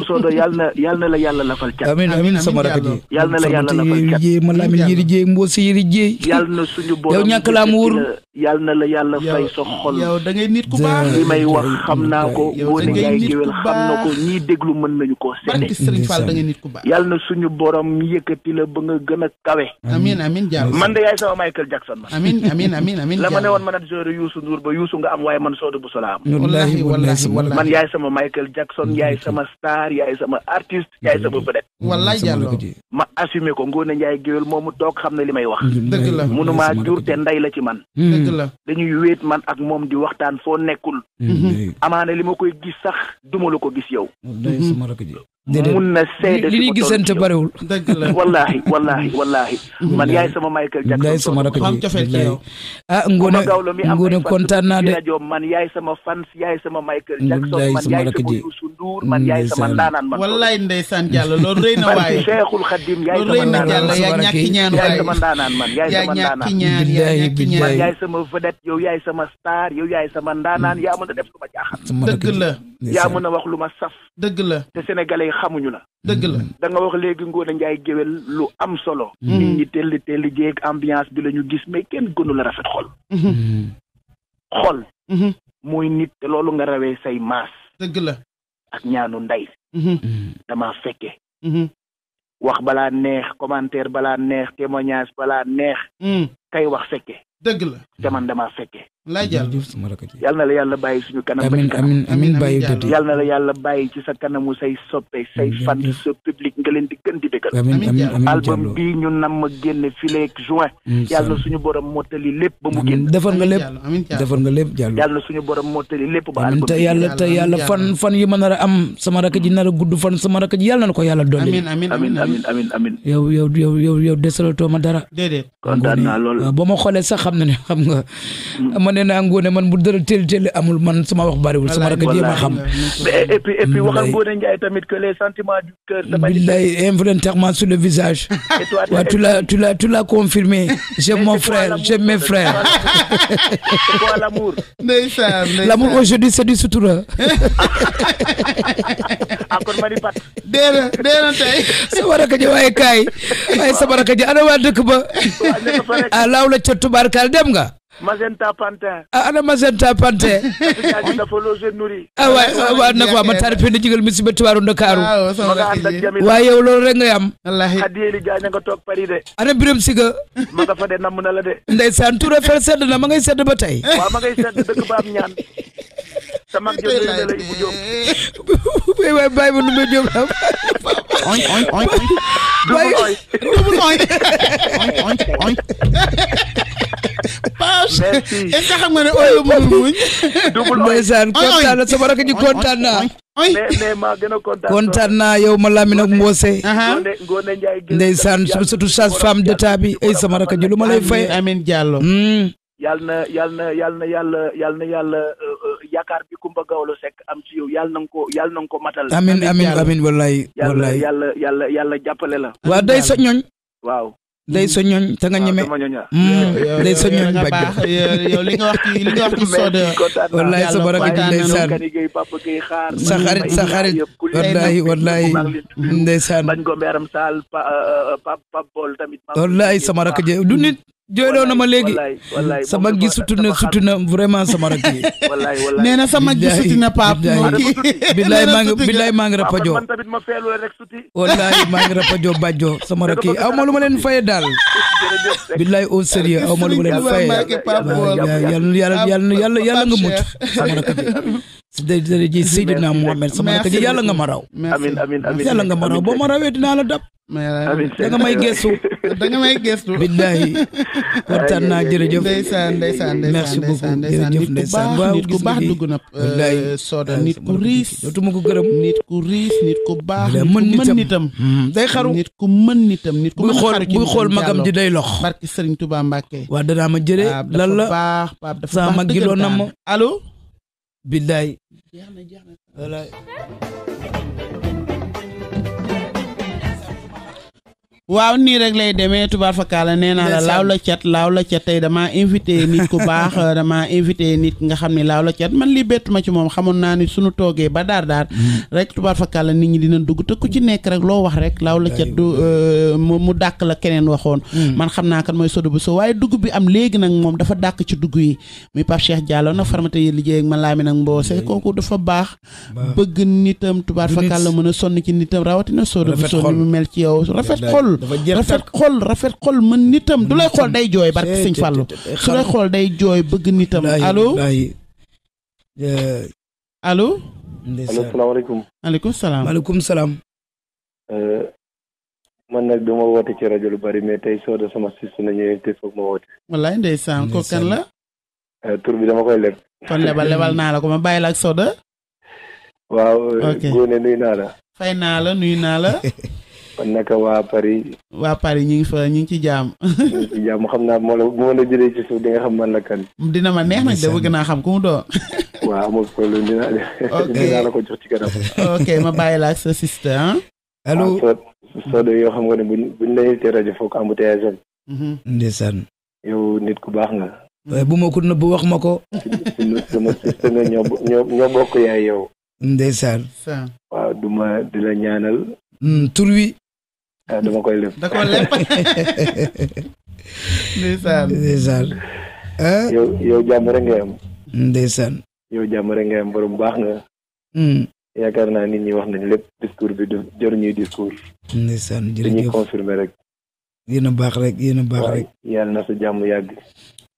Soda yàlla na la yàlla lafal cat. amiin sama rakk ji. yàlla na la yàlla lafal cat ma laamin yëri jéey mboosi yëri jéey. yàlla na suñu borom yow ñàkk laa mu wóor. yàlla na la yàlla fay sa xol. yow da ngay nit ku baax. li may wax xam naa ko. Ngoné Ndiaye Géwél xam na ko ñii déglu mën nañu koo seede. Serigne Fall da ngay nit ku baax. yàlla na suñu borom yëkkati la ba nga gën a kawe. amiin Diallo. man de yaay sama Michael Jackson ma. amiin la ma ne woon manager Youssou Ndour ba Youssou nga am waaye man Soda Bousso la am. wallahi man yaay sama Michael Jackson yaay sama star yaay sama artiste yaay sama vedette. wallahi Diallo. ma assumé ko Ngoné Ndiaye Géwél moomu toog xam ne li may wax. dëgg la mënumaa jur te ndey la ci man. dëgg la dañuy wéet man ak moom di waxtaan foo nekkul amaana li ma koy gis sax duma la ko gis yow sama rakk ji mun na seede li ñuy gisante bariwul dëgg la wallahi man yaay sama Michael Jackson sama rakk xam cofeel ci yow Ngoné kontaan naa de rajo man yaay sama fans yaay sama Michael Jackson man yaay sama Youssou Ndour man yaay sama ndaanaan man wallaay ndeysaan Diallo loolu rëy na waaye Cheikhul Khadim yaay loolu rëy sama na ndaanaan Diallo yaa ñàkki ñaan waaye yaay sama ndaanaan man yaay sama ndaanaan yaa ñàkki ñaan man yaay sama vedette yow yaay sama star yow yaay sama ndaanaan yaa mën a def lu ma jaaxal dëgg la yaa mën a wax lu ma saf dëgg la te sénégalais yi xamuñu la dëgg la da nga wax léegi Ngoné Ndiaye géwél lu am solo nit ñi telli jéeg ambiance bi la ñu gis mais kenn gënu la rafet xol xol mooy nit te loolu nga rawee say maas dëgg la ak ñaanu ndey dama fekke wax balaa neex commentaire balaa neex témoignage balaa neex kay wax fekke dëgg la te man dama fekke lay jàll yal na la yàlla bàyyi suñu kanam amiin bàyyi dëdd yal na la yàlla bàyyi ci sa kanamu say soppe say fan sa public nga leen di gën di bégal amiin album bii ñu nam ma génne fileeg juin yal na suñu borom mottali lépp ba mu génn defar nga lépp Diallo yal na suñu borom mottali lépp ba album te yàlla fan yi ma nar a am sama rakk ji nar a gudd fan sama rakk ji yàlla na ko yàlla dolli amiin yow desalatoo ma dara déedéet kontaan naa lool ba ma xoolee sax xam na ne xam nga ma ne naa Ngoné man bu dara teel amul man sama wax bariwul sama rakk ji ma xam et puis waxal Ngoné Ndiaye tamit que les sentiments du cœur billahi involontairement sur le visage waaw tu l'as confirmé j'aime mon frère j'aime mes frères c'est quoi l'amour l'amour aujourd'hui c'est du sutura encore mani pat déena tey sama rakk ji waaye kaay waaye sama rakk ji ana waa dëkk ba a laaw la ca tubaarkaal dem nga Magenta Pantin ana Magenta Pantin waaw nag waa ma taari pende jigal mi si ba tuwaaru Ndakaaru waaye yow loolu rek ngay am wallahi Adiyeli Gaañ nga toog Paris de ana Biram Siga ma nga fa de namm na la de ndeysaan Touré fer sedd na ma ngay sedd ba tey waaw ma ngay sedd dëkk ba am ñaan sama jëm la lay bu jóg waay bàyyi ma nu muy jóg am est-ce que xam nga ne ooyu muñ ndeysaan kontaan na sama rakk ji kontaan naa mais maa gën a kontaan naa yow ma Lamine ak Mbose Ngoné Ndiaye ndeysaan surtout sage-femme d'état bi ay sama rakk ji lu ma lay fay amiin Diallo yal na yàlla yaakaar bi Kumba Gawlo Seck am ci yow yal na nga ko matal amiin wallahi yàlla jàppale la waaw day sa ñooñ waaw day sa ñooñ te nga ñeme day sa ñooñ bàjj yow li nga wax ci Soda wallahi sama rakk ji ndeysaan sa xarit wallahi ndeysaan bañ ko mbeeram Sall Pape Bol tamit wallahi sama rakk ji du nit jooyloo na ma léegi sama gi sutu na vraiment sama rakk yi nee na sama gi suti na Pape billaay maa ngi rapajo man tamit ma feelu rek suti wallaay maa ngi rapajo bàjjo sama rakk yi aw ma lu ma leen faye daal billaay au sérieux aw ma lu ma leen faye yàlla nga mucc sama rakk ji dara ji Seydina Mohamed sama rakk ji yàlla nga ma raw amiin yàlla nga ma raw boo ma rawee dinaa la dab da nga may gestu billahi kontaan naa jërëjëf ndeysaan merci beaucoup jërëjëf ndeysaan waaw nit ku baax dugg na Soda nit ku riis dootuma ko gërëm nit ku riis nit ku baax mën nitam day xaru nit ku mën nitam nit ku mën xaru buy xool magam ji day lox barki Serigne Touba Mbacké waa danaa ma jëre lan la baax Pape dafa sama mag gi loo nam ma allo billahi wallaay waaw nii rek lay demee tubaar fakkaala nee naa la laaw la cat tey damaa invité nit ku baax damaa invité nit nga xam ne laaw la cat man lii bett ma ci moom xamoon naa ni suñu toogee ba daar rek tubaar fakkaala nit ñi dina dugg te ku ci nekk rek loo wax rek laaw la cat du mu dàq la keneen waxoon man xam naa kan mooy Soda Bousso waaye dugg bi am léegi nag moom dafa dàq ci dugg yi muy Pape Cheikh Diallo nag farmata yi liggéey ak man Lamine ak Mbose kooku dafa baax bëgg nitam tubaar fakkaala mën a sonn ci nitam rawatina Soda Bousso ni mu mel ci yow rafet rafet xol mën nitam du lay xool day jooy barke Sëñ Fallu su lay xool day jooy bëgg nitam allo salaamaaleykum maaleykum salaam man nag duma woote ci rajo lu bari mais tey Soda sama sis na ñëwee te foog ma woote wallaay ndeysaan ko kan la tur bi dama koy leb. kon lebal naa la ko ma bàyyi la ak Soda. waaw. ok Ngoné nuyu naa la. fay naa la nuyu naa la. kon naka waa Paris. waa Paris ñu ngi ci jaam. ñu ngi ci jaam xam naa bu ma la jëlee ci suuf di nga xam man la kan. dina ma neex nag de bëgg naa xam ku mu doon. waaw amul problème dinaa la ko jox ci kanam. ok ma bàyyi la ak sa sister ah. allo Soda yoo xam nga ne buñ la invité rajo foog embouteillage am. ndeysaan. yow nit ku baax nga. waaye bu ma ko nëbb wax ma ko. sama sister nga ñoo bokk yaay yow. ndeysaan. waaw duma di la ñaanal. tur wi. dama koy leb. da ko leb. ndeysaan. yow jàmm rek ngay am. ndeysaan. yow jàmm rek ngay am borom baax nga. yaakaar naa nit ñi wax nañ lépp discours bi du jor ñuy discours. ndeysaan jërëjëf dañuy confirmer rek. yéen a baax rek yéen a baax rek. yàlla na sa jàmm yàgg.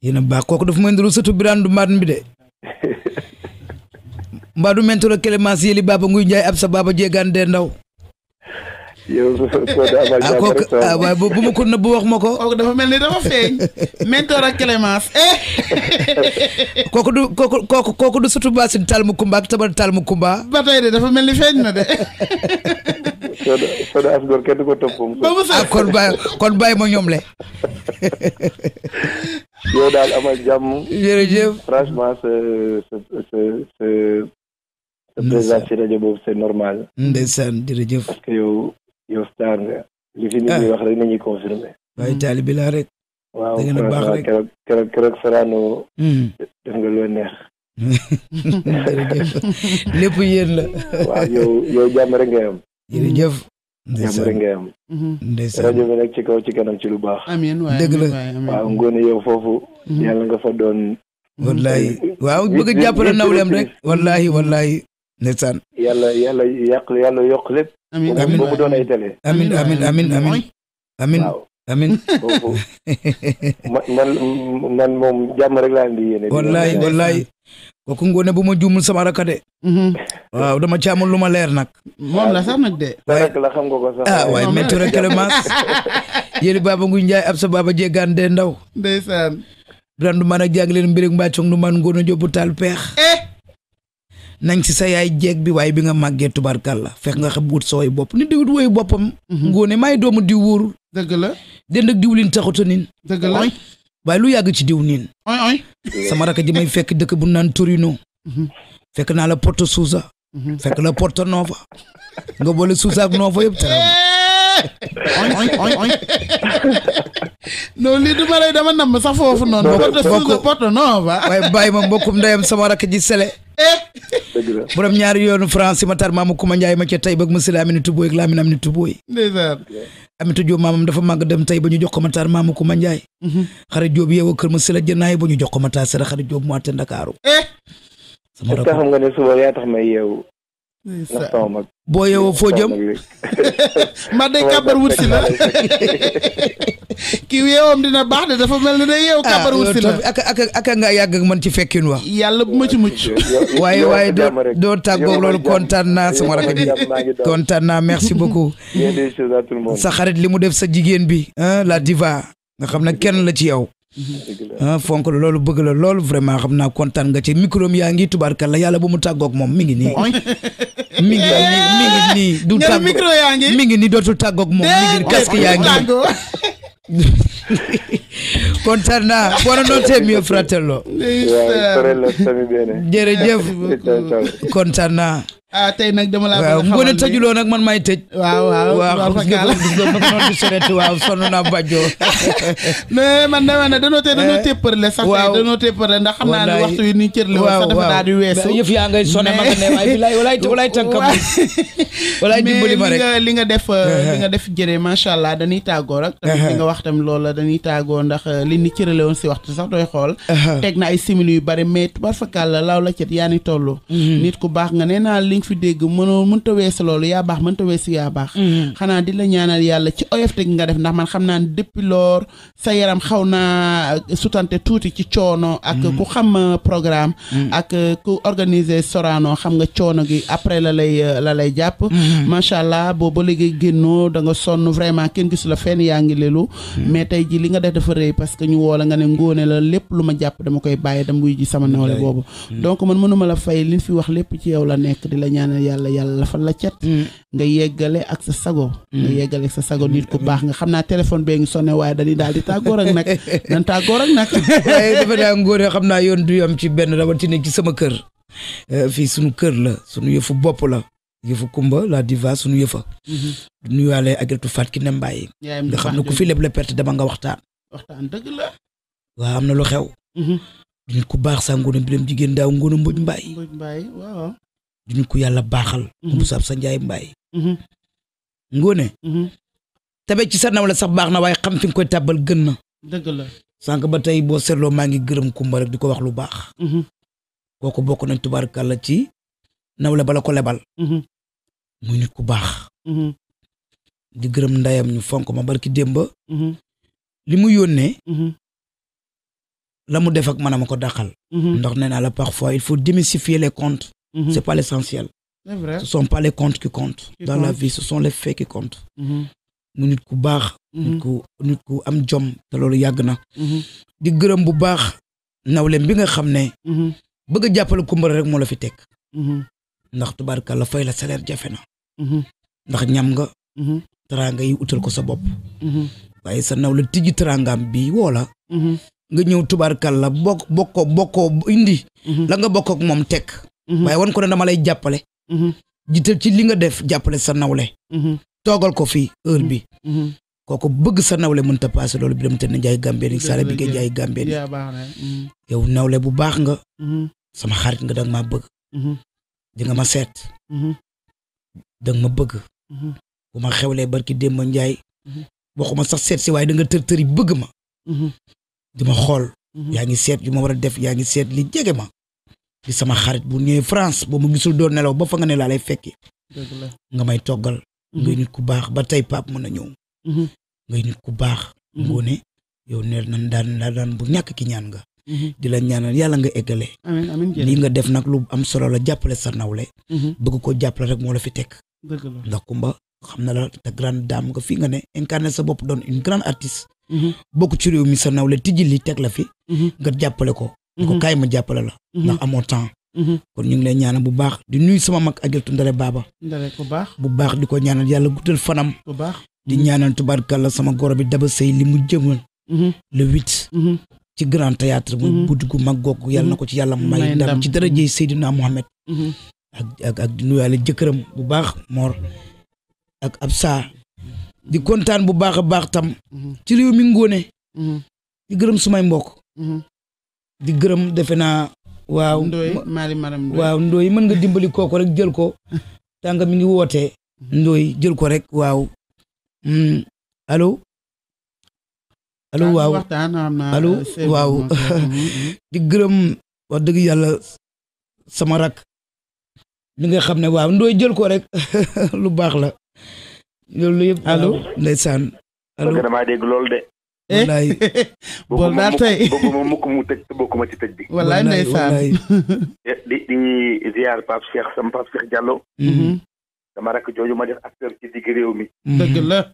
yéen a baax kooku dafa may ndiru sëtu Birane du mbaat bi de. mbaa du mentor ak Clémence Yeli Baba Nguy Njaay ab sa baba jeegaan dee ndaw. yow Soda amal jàmm rek waaye bu ma ko nëbb wax ma ko. kooku dafa mel ni dafa feeñ. mentor ak Clémence. kooku du sëtu Basin Tall mu Kumba ak Tabar Tall mu Kumba. ba tey de dafa mel ni feeñ na de. Soda asgor kenn du ko topp moom. kon bàyyi ma ñoom le. yow daal amal jàmm. jërëjëf. franchement sa présence ci rajo boobu c'est normal. ndeysaan jërëjëf. parce que yow star nga. li fi nit ñi wax rek nañuy confirmer. waaye taalibi laa rek. waaw da ngeen a baax rek keroog Sorano. def nga loo neex. jërëjëf lépp yéen la. waaw yow jàmm rek ngay am. jërëjëf. jàmm rek ngay am. ndeysaan rajo bi nag ci kaw ci kanam ci lu baax. amiin waay dëgg la. waaw Ngoné yow foofu. yàlla nga fa doon. wallahi waaw bëgg a jàppale nawleem rek. wallahi ndeysaan. yàlla yokk lépp. amiin ba mu doon ay télé. amiin. waaw amiin. foofu man moom jàmm rek laa indi yéene. wallahi kooku Ngoné bu ma juumul sama raka de. waaw dama ci amul lu ma leer nag. moom la sax nag de. rek la xam nga ko sax. waaye métti rek Clémence. Yeli Baba Nguy Njaay ab sa baba jeegaan dee ndaw. ndeysaan. Birane du man ak jàng leen mbir ak mbàccoog du man Ngoné Diop bu taal peex. nañ ci sa yaay jeeg bi waaye bi nga màggee tubarkàlla fekk nga xam wut sa way bopp ni diwut woyu boppam. Ngoné maay doomu diw wóorul. dëgg la. dend ak diwlin taxuta niin. dëgg la. waaye lu yàgg ci diw niin. oy. sama rakk ji may fekk dëkk bu naan Torino. fekk naa la Porto Sousa. fekk la Porto Nova. nga boole Sousa ak Nova yëpp taram. oy. non lii du ma lay dama namm sax foofu noonu. Porto Sousa Porto Nova. waaye bàyyi ma mbokkum ndeyam sama rakk ji sele. dëgg la. borom ñaari yoonu France ma tar maamu Kuma Njaay ma ca tey bëgg ma si la Aminatu Booy ak la Aminatu Booy. ndeysaan. Aminatu Jóob maamam dafa màgg dem tey ba ñu jox ko ma tar maamu Kuma Njaay. xarit Jóob yeewoo kër ma si la jënaay ba ñu jox ko ma tar sera xarit Jóob mu àtte Ndakaaru. sama rakk xam nga ne suba yaa tax may yeewu. ndax sama mag. boo yeewoo foo jëm. ma day kàbbar wut si la. kii yeewoom dina baax de dafa mel ni day yeewu kàbbar wut si la. ak nga yàgg ak man ci fekkin wa. yàlla bu ma ci mucc. waaye doo tàggoog loolu kontaan naa sama rakk ji kontaan naa merci beaucoup. sa xarit li mu def sa jigéen bi. la diva nga xam ne kenn la ci yow. fonk la loolu bëgg la loolu vraiment xam naa kontaan nga ci micro mi yaa ngi tubaarkalla yàlla bu mu tàggoog moom mi ngi nii. mi ngi nii du tàggoog micro yaa ngi mi ngi nii dootul tàggoog moom mi ngi casque yaa ngi. kontaan naa buonanotte mio fratello. jërëjëf kontaan naa. tey nag dama laa waaw Ngoné tëjuloo nag man maay tëj. waaw gis nga noonu di soneti waaw sonn naa bàjjoo. mais man dama ne danoo téppërle sax tey danoo téppërle ndax xam naa ne waxtu yi ni cërle woon sax dafa daal di weesu. yëf yaa ngay sonné ma nga ne waaye bilaay walaay tànkam walaay dimbali ma rek mais li nga def jëree macha allah dañuy tàggoo rek tamit li nga wax tam loola dañuy tàggoo ndax li ni cërale woon si waxtu sax doy xool teg na ay simili yu bari mais tubarfakàlla laaw la cet yaa ni toll nit ku baax nga nee naa fi dégg mënta weesu loolu yaa baax mënta weesu yaa baax xanaa di la ñaanal yàlla ci oyofte gi nga def ndax man xam naa ne depuis lors sa yaram xaw naa sutante tuuti ci coono ak ku xam programme ak ku organiser Sorano xam nga coono gi après la lay jàpp macha allah booba léegi génnoo da nga sonn vraiment kenn gisu la fenn yaa ngi lelu mais tey ji li nga def dafa dafa rëy parce que ñu woo la nga ne Ngoné la lépp lu ma jàpp dama koy bàyyi dama wuy ji sama nawle boobu donc man mënuma la fay liñ fi wax lépp ci yow la nekk di la ñaanal yàlla lafal la cat nga yeggale ak sa sago nit ku baax nga xam naa téléphone bee ngi sonné waaye dañuy daal di tàggoor ak nag nan tàggoor ak nag waaye dafa daa Ngoné xam naa yoon du yam ci benn rawatina ci sama kër fii sunu kër la sunu yëfu bopp la yëfu Kumba la diva sunu yëfa du nuyuwaale ageltu Fatou Kiné Mbaye nga xam ne ku fi lépp la perte dama nga waxtaan dëgg la waaw am na lu xew du nit ku baax sa Ngoné Birame jigéen daaw Ngoné Mbodj Mbaye waaw du nit ku yàlla baaxal bu sab sa Njaay Mbaye Ngoné tabe ci sa nawle sax baax na waaye xam fi nga koy tàbbal gën na dëgg la sànq ba tey boo seetloo maa ngi gërëm Kumba rek di ko wax lu baax kooku bokk nañ tubaarkàlla ci nawle bala ko lebal muy nit ku baax di gërëm ndayam ñu fonk ma barki démba li mu yónnee la mu def ak man a ma ko dàqal ndax nee naa la parfois il faut démystifier les comptes c'est pas l'essentiel c'est vrai ce sont pas les comptes qui comptent dans la vie ce sont les faits qui comptent mu nit ku baax nit ku am jom te loolu yàgg na di gërëm bu baax nawlem bi nga xam ne bëgg a jàppale Kumba rek moo la fi teg ndax tubaarkàlla fay la salaire jafe na ndax ñam nga teraanga yi utal ko sa bopp waaye sa nawle tijji teraangaam bi woo la nga ñëw tubaarkàlla bokkoo indi la nga bokk ak moom teg waaye wan ko ne dama lay jàppale jiital ci li nga def jàppale sa nawle toogal ko fii heure bi kooku bëgg sa nawle mën ta passé loolu Birame Tene Njaay Gambeen yi Sala bi nga Njaay Gambeen yi yow nawle bu baax nga sama xarit nga danga maa bëgg di nga ma seet danga ma bëgg bu ma xewlee barki Demba Njaay waxuma sax seet si waaye da nga tër yi bëgg ma di ma xool yaa ngi seet yu ma war a def yaa ngi seet li jege ma di sama xarit bu ñëwee France boo ma gisul doon nelaw ba fa nga ne laa lay fekki nga may toggal ngay nit ku baax ba tey Pape mën a ñëw ngay nit ku baax Ngoné yow neel nan daan bu ñàkk ki ñaan nga di la ñaanal yàlla nga eggale amiin lii nga def nag lu am solo la jàppale sa nawle bëgg ko jàppale rek moo la fi teg ndax Kumba xam na la te grande dame nga fii nga ne incarné sa bopp doon une grande artiste bokk ci réew mi sa nawle tijji li teg la fi nga jàppale ko ko kaay ma jàppale la ndax amoo temps kon ñu ngi lay ñaanal bu baax di nuyu sama mag ageltu Ndare Baba bu baax di ko ñaanal yàlla guddal fanam bu baax di ñaanal tubaarkàlla sama goro bi Daba Sey li mu jëmal le 8 ci grand théâtre mu buddi gu mag googu yàlla na ko ci yàlla may ndam ci darajey Seydina Mohamed ak di nuyaale jëkkëram bu baax Mor ak Absa di kontaan bu baax a baax tam ci réew mi Ngoné di gërëm sumay mbokk di gërëm defe naa waaw Ndoye mën nga dimbali kooku rek jël ko tànga mi ngi wootee Ndoye jël ko rek waaw allo waaw allo waaw di gërëm wax dëgg yàlla sama rak li nga xam ne waaw Ndoye jël ko rek lu baax la loolu yëpp allo ndeysaan allo damaa dégg loolu de wallaay bool daal tey bëgguma mukk mu tëj te bokkuma ci tëj bi wallaay ndeysaan di ziar Pape Cheikh sama Pape Cheikh Diallo dama rek jooju ma def acteur ci digg réew mi dëgg la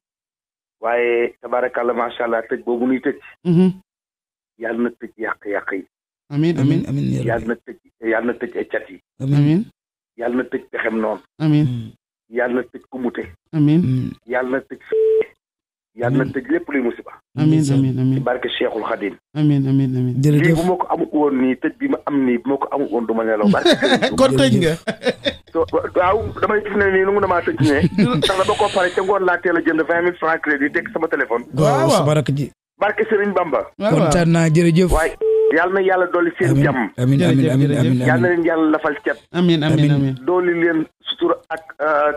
waaye tabarakallah macha allah tëj boobu nuy tëj yàlla na tëj yàq yi amiin yàlla na tëj ay cat yi amiin yàlla na tëj pexem noonu amiin yàlla na tëj kumute amiin yàlla na tëj yàlla na tëj lépp luy musiba amiin ci barke Cheikhul Khadim amiin lii bu ma ko amul woon nii tëj bi ma am nii bu ma ko amul woon du ma nelaw barke kon tëj nga waaw damay gis ne nii nu ngu damaa tëj ne ndax dama ko pare ca ngoon laa teel a jënd 20 000 francs crédit teg sama téléphone waaw sama rakk ji barke Serigne Bamba kontaan naa jërëjëf waaye yàlla na yàlla dolli seen jàmm amiin yàlla na leen yàlla lafal cet amiin dolli leen sutura ak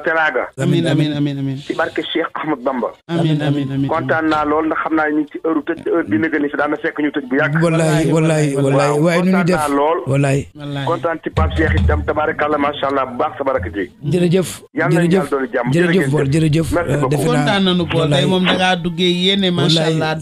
teraanga amiin ci barke Cheikh Ahmad Bamba amiin kontaan naa lool ndax xam naa ñu ci heure tëj heure bi nëgë ni fi daan na fekk ñu tëj bu yàgg wallaay waaye nu ñu def kontaan naa lool wallaay kontaan ci Pape Cheikh itam tabarakallah macha allah bu baax sa baraka ji jërëjëf yàlla na yàlla dolli jàmm jërëjëf bool jërëjëf kontaan nañu bool tey moom dangaa duggee yéene macha allah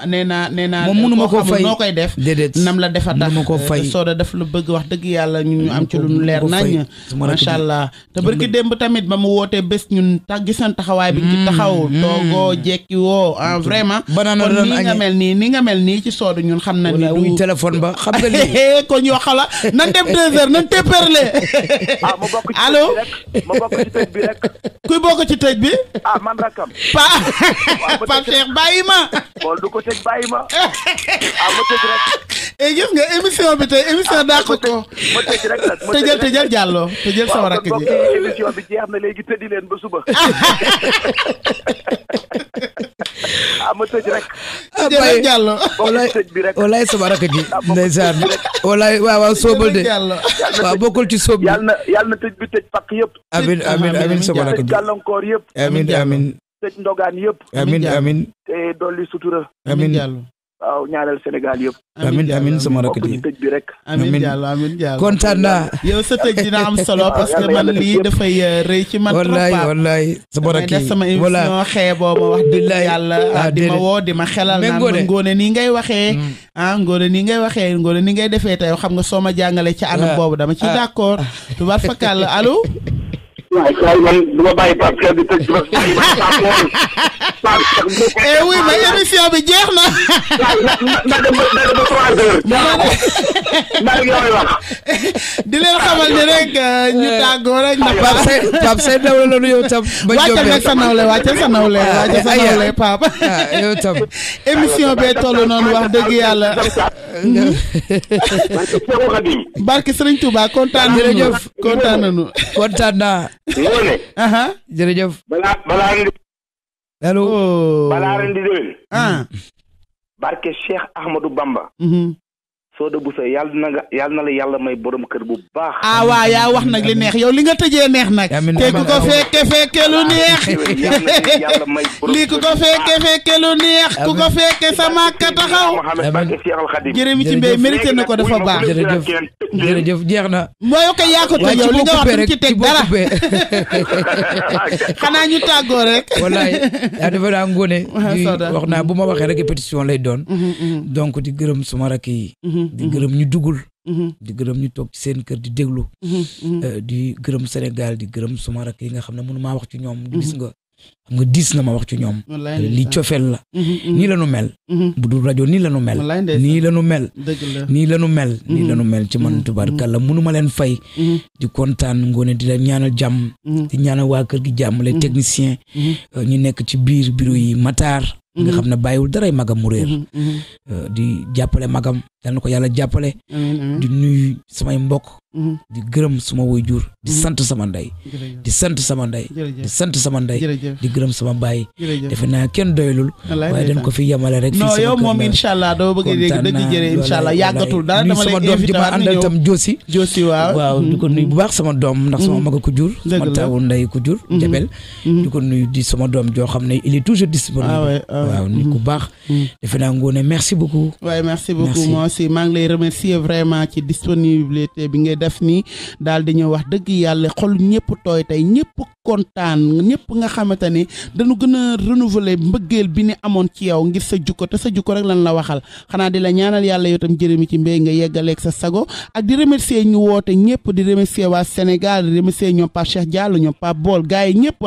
nee naa moom mënu ma ko fay noo koy def nam la defa tax mënu ma ko fay soo da def lu bëgg wax dëgg yàlla ñu am ci lu ñu leer nañ macha allah te barki démb tamit ba mu wootee bés ñun tax gisan taxawaay bi ci taxaw toogoo jekki woo vraiment banana kon doon ni nga mel nii ni nga mel nii ci soodu ñun xam na ni wala wuy téléphone ba xam nga lii kon yoo xala nan dem 2 heures nan tépperle ah ma bokk ci allo ma bokk ci tëj bi rek kuy bokk ci tëj bi ah man rakam Pape Cheikh bàyyi ma bool du ko tëj bàyyi ma ma tëj rek gis nga émission bi tey émission daa ko ma tëj rek nag tëjal jàlloo tëjal sama rakk ji émission bi jeex na léegi tëddi leen ba suba ma tëj rek tëjal jàlloo tëj bi rek walaay sama rakk ji ndeysaan walaay waaw soobal de waaw bokkul ci soob bi yàlla na tëj bi tëj pakk yëpp amin sama rakk tëj ji gàllankoor yëpp amin tëj ndogaan yëpp amin te dolli sutura amin waaw ñaanal Sénégal yëpp amin sama rakk bokk ji ci tëj bi rek amin Diallo kontaan naa yow sa tëj dina am solo parce que man lii dafay rëy ci man trop wallaay sama rakk def sama émission xeeboo ma wax dëgg yàlla di ma woo di ma xelal naan ma Ngoné nii ngay waxee Ngoné nii ngay waxee Ngoné nii ngay defee tey xam nga soo ma jàngale ci anam boobu dama ci d'accord tubaar fakal allo waaw man du ma bàyyi Pape Cheikh di tëj di oui ma émission bi jeex na. na dem ba 3 heures. maa ngi yow wax. di leen xamal ni rek ñu tàggoo rek. Pape Seye nawle la yow tam. ba wàccal nag sa nawle wàccal sa nawle Pape. yow tam. émission bee toll noonu wax dëgg yàlla. barke Sëriñ Touba kontaan nañu. jërëjëf kontaan nañu. kontaan naa. jërëjëf. balaa ren di. allo. balaa ren di déwén. barke Cheikh Ahmadou Bamba. Soda Bousso yàlla na la yàlla may borom kër bu baax. waaw yaa wax nag li neex yow li nga tëjee neex nag. te ku ko fekke lu neex. lii ku ko fekke lu neex. ku ko fekke sama ka taxaw. jërëmi ci mbéy mérité na ko dafa baax. jërëjëf jeex na. mooy ok yaa ko tëj yow li nga wax du ci teg dara. xanaa ñu tàggoo rek. wallaay yaa defe naa Ngoné. wax naa bu ma waxee rek répétition lay doon. donc di gërëm suma rakk yi. di gërëm ñu dugul di gërëm ñu toog ci seen kër di déglu di gërëm Sénégal di gërëm suma rakk yi nga xam ne mënu maa wax ci ñoom gis nga xam nga diis na ma wax ci ñoom lii cofeel la nii la nu mel bu dul rajo nii la nu mel nii la nu mel nii la nu mel nii la nu mel ci man tubaarkàlla mënu ma leen fay di kontaan Ngoné di la ñaanal jàmm di ñaanal waa kër gi jàmm les techniciens ñu nekk ci biir bureau yi Matar nga xam ne bàyyiwul daray magam mu réer di jàppale magam yal na ko yàlla jàppale di nuyu samay mbokk di gërëm suma waajur di sant sama ndey di sant sama ndey di sant sama ndey di gërëm sama baay defe naa kenn doyalul waaye dañ ko fi yemale rek non yow moom inshallah doo bëgg dégg dëgg jëree inshallah yàggatul dara dama lay invité ma àndal tam Josi waaw di ko nuyu bu baax sama doom ndax sama maga ko jur sama taawu ndey ko jur jabel di ko nuyu di sama doom joo xam ne il est toujours disponible waaw nit ku baax defe naa Ngoné merci beaucoup waaye merci beaucoup moi aussi maa ngi lay remercier vraiment ci disponibilité bi ngay def nii daal di ñëw wax dëgg yàlla xol ñëpp tooy tey ñëpp kontaan ñëpp nga xamante ni dañu gën a renouveler mbëggeel bi ni amoon ci yow ngir sa jukko te sa jukko rek lan la waxal xanaa di la ñaanal yàlla yow tam jërëmi ci mbéy nga yeggaleeg sa sago ak di remercier ñu woote ñëpp di remercier waa Sénégal di remercier ñoom Pape Cheikh Diallo ñoom Pape Bol gars yi ñëpp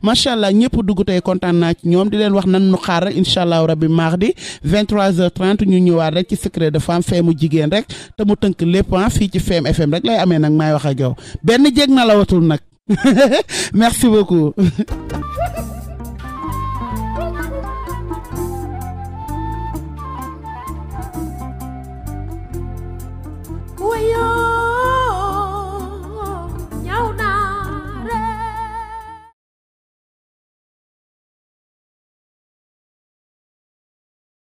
macha allah ñëpp dugg tey kontaan naa ci ñoom di leen wax nan nu xaar rek incha allah rabbi mardi 23h30 ñu ñëwaat rek ci secret de femme feemu jigéen rek te mu tënk lépp fii ci Femme FM rek lay amee nag maay wax ak yow benn jéeg na la watul nag merci beaucoup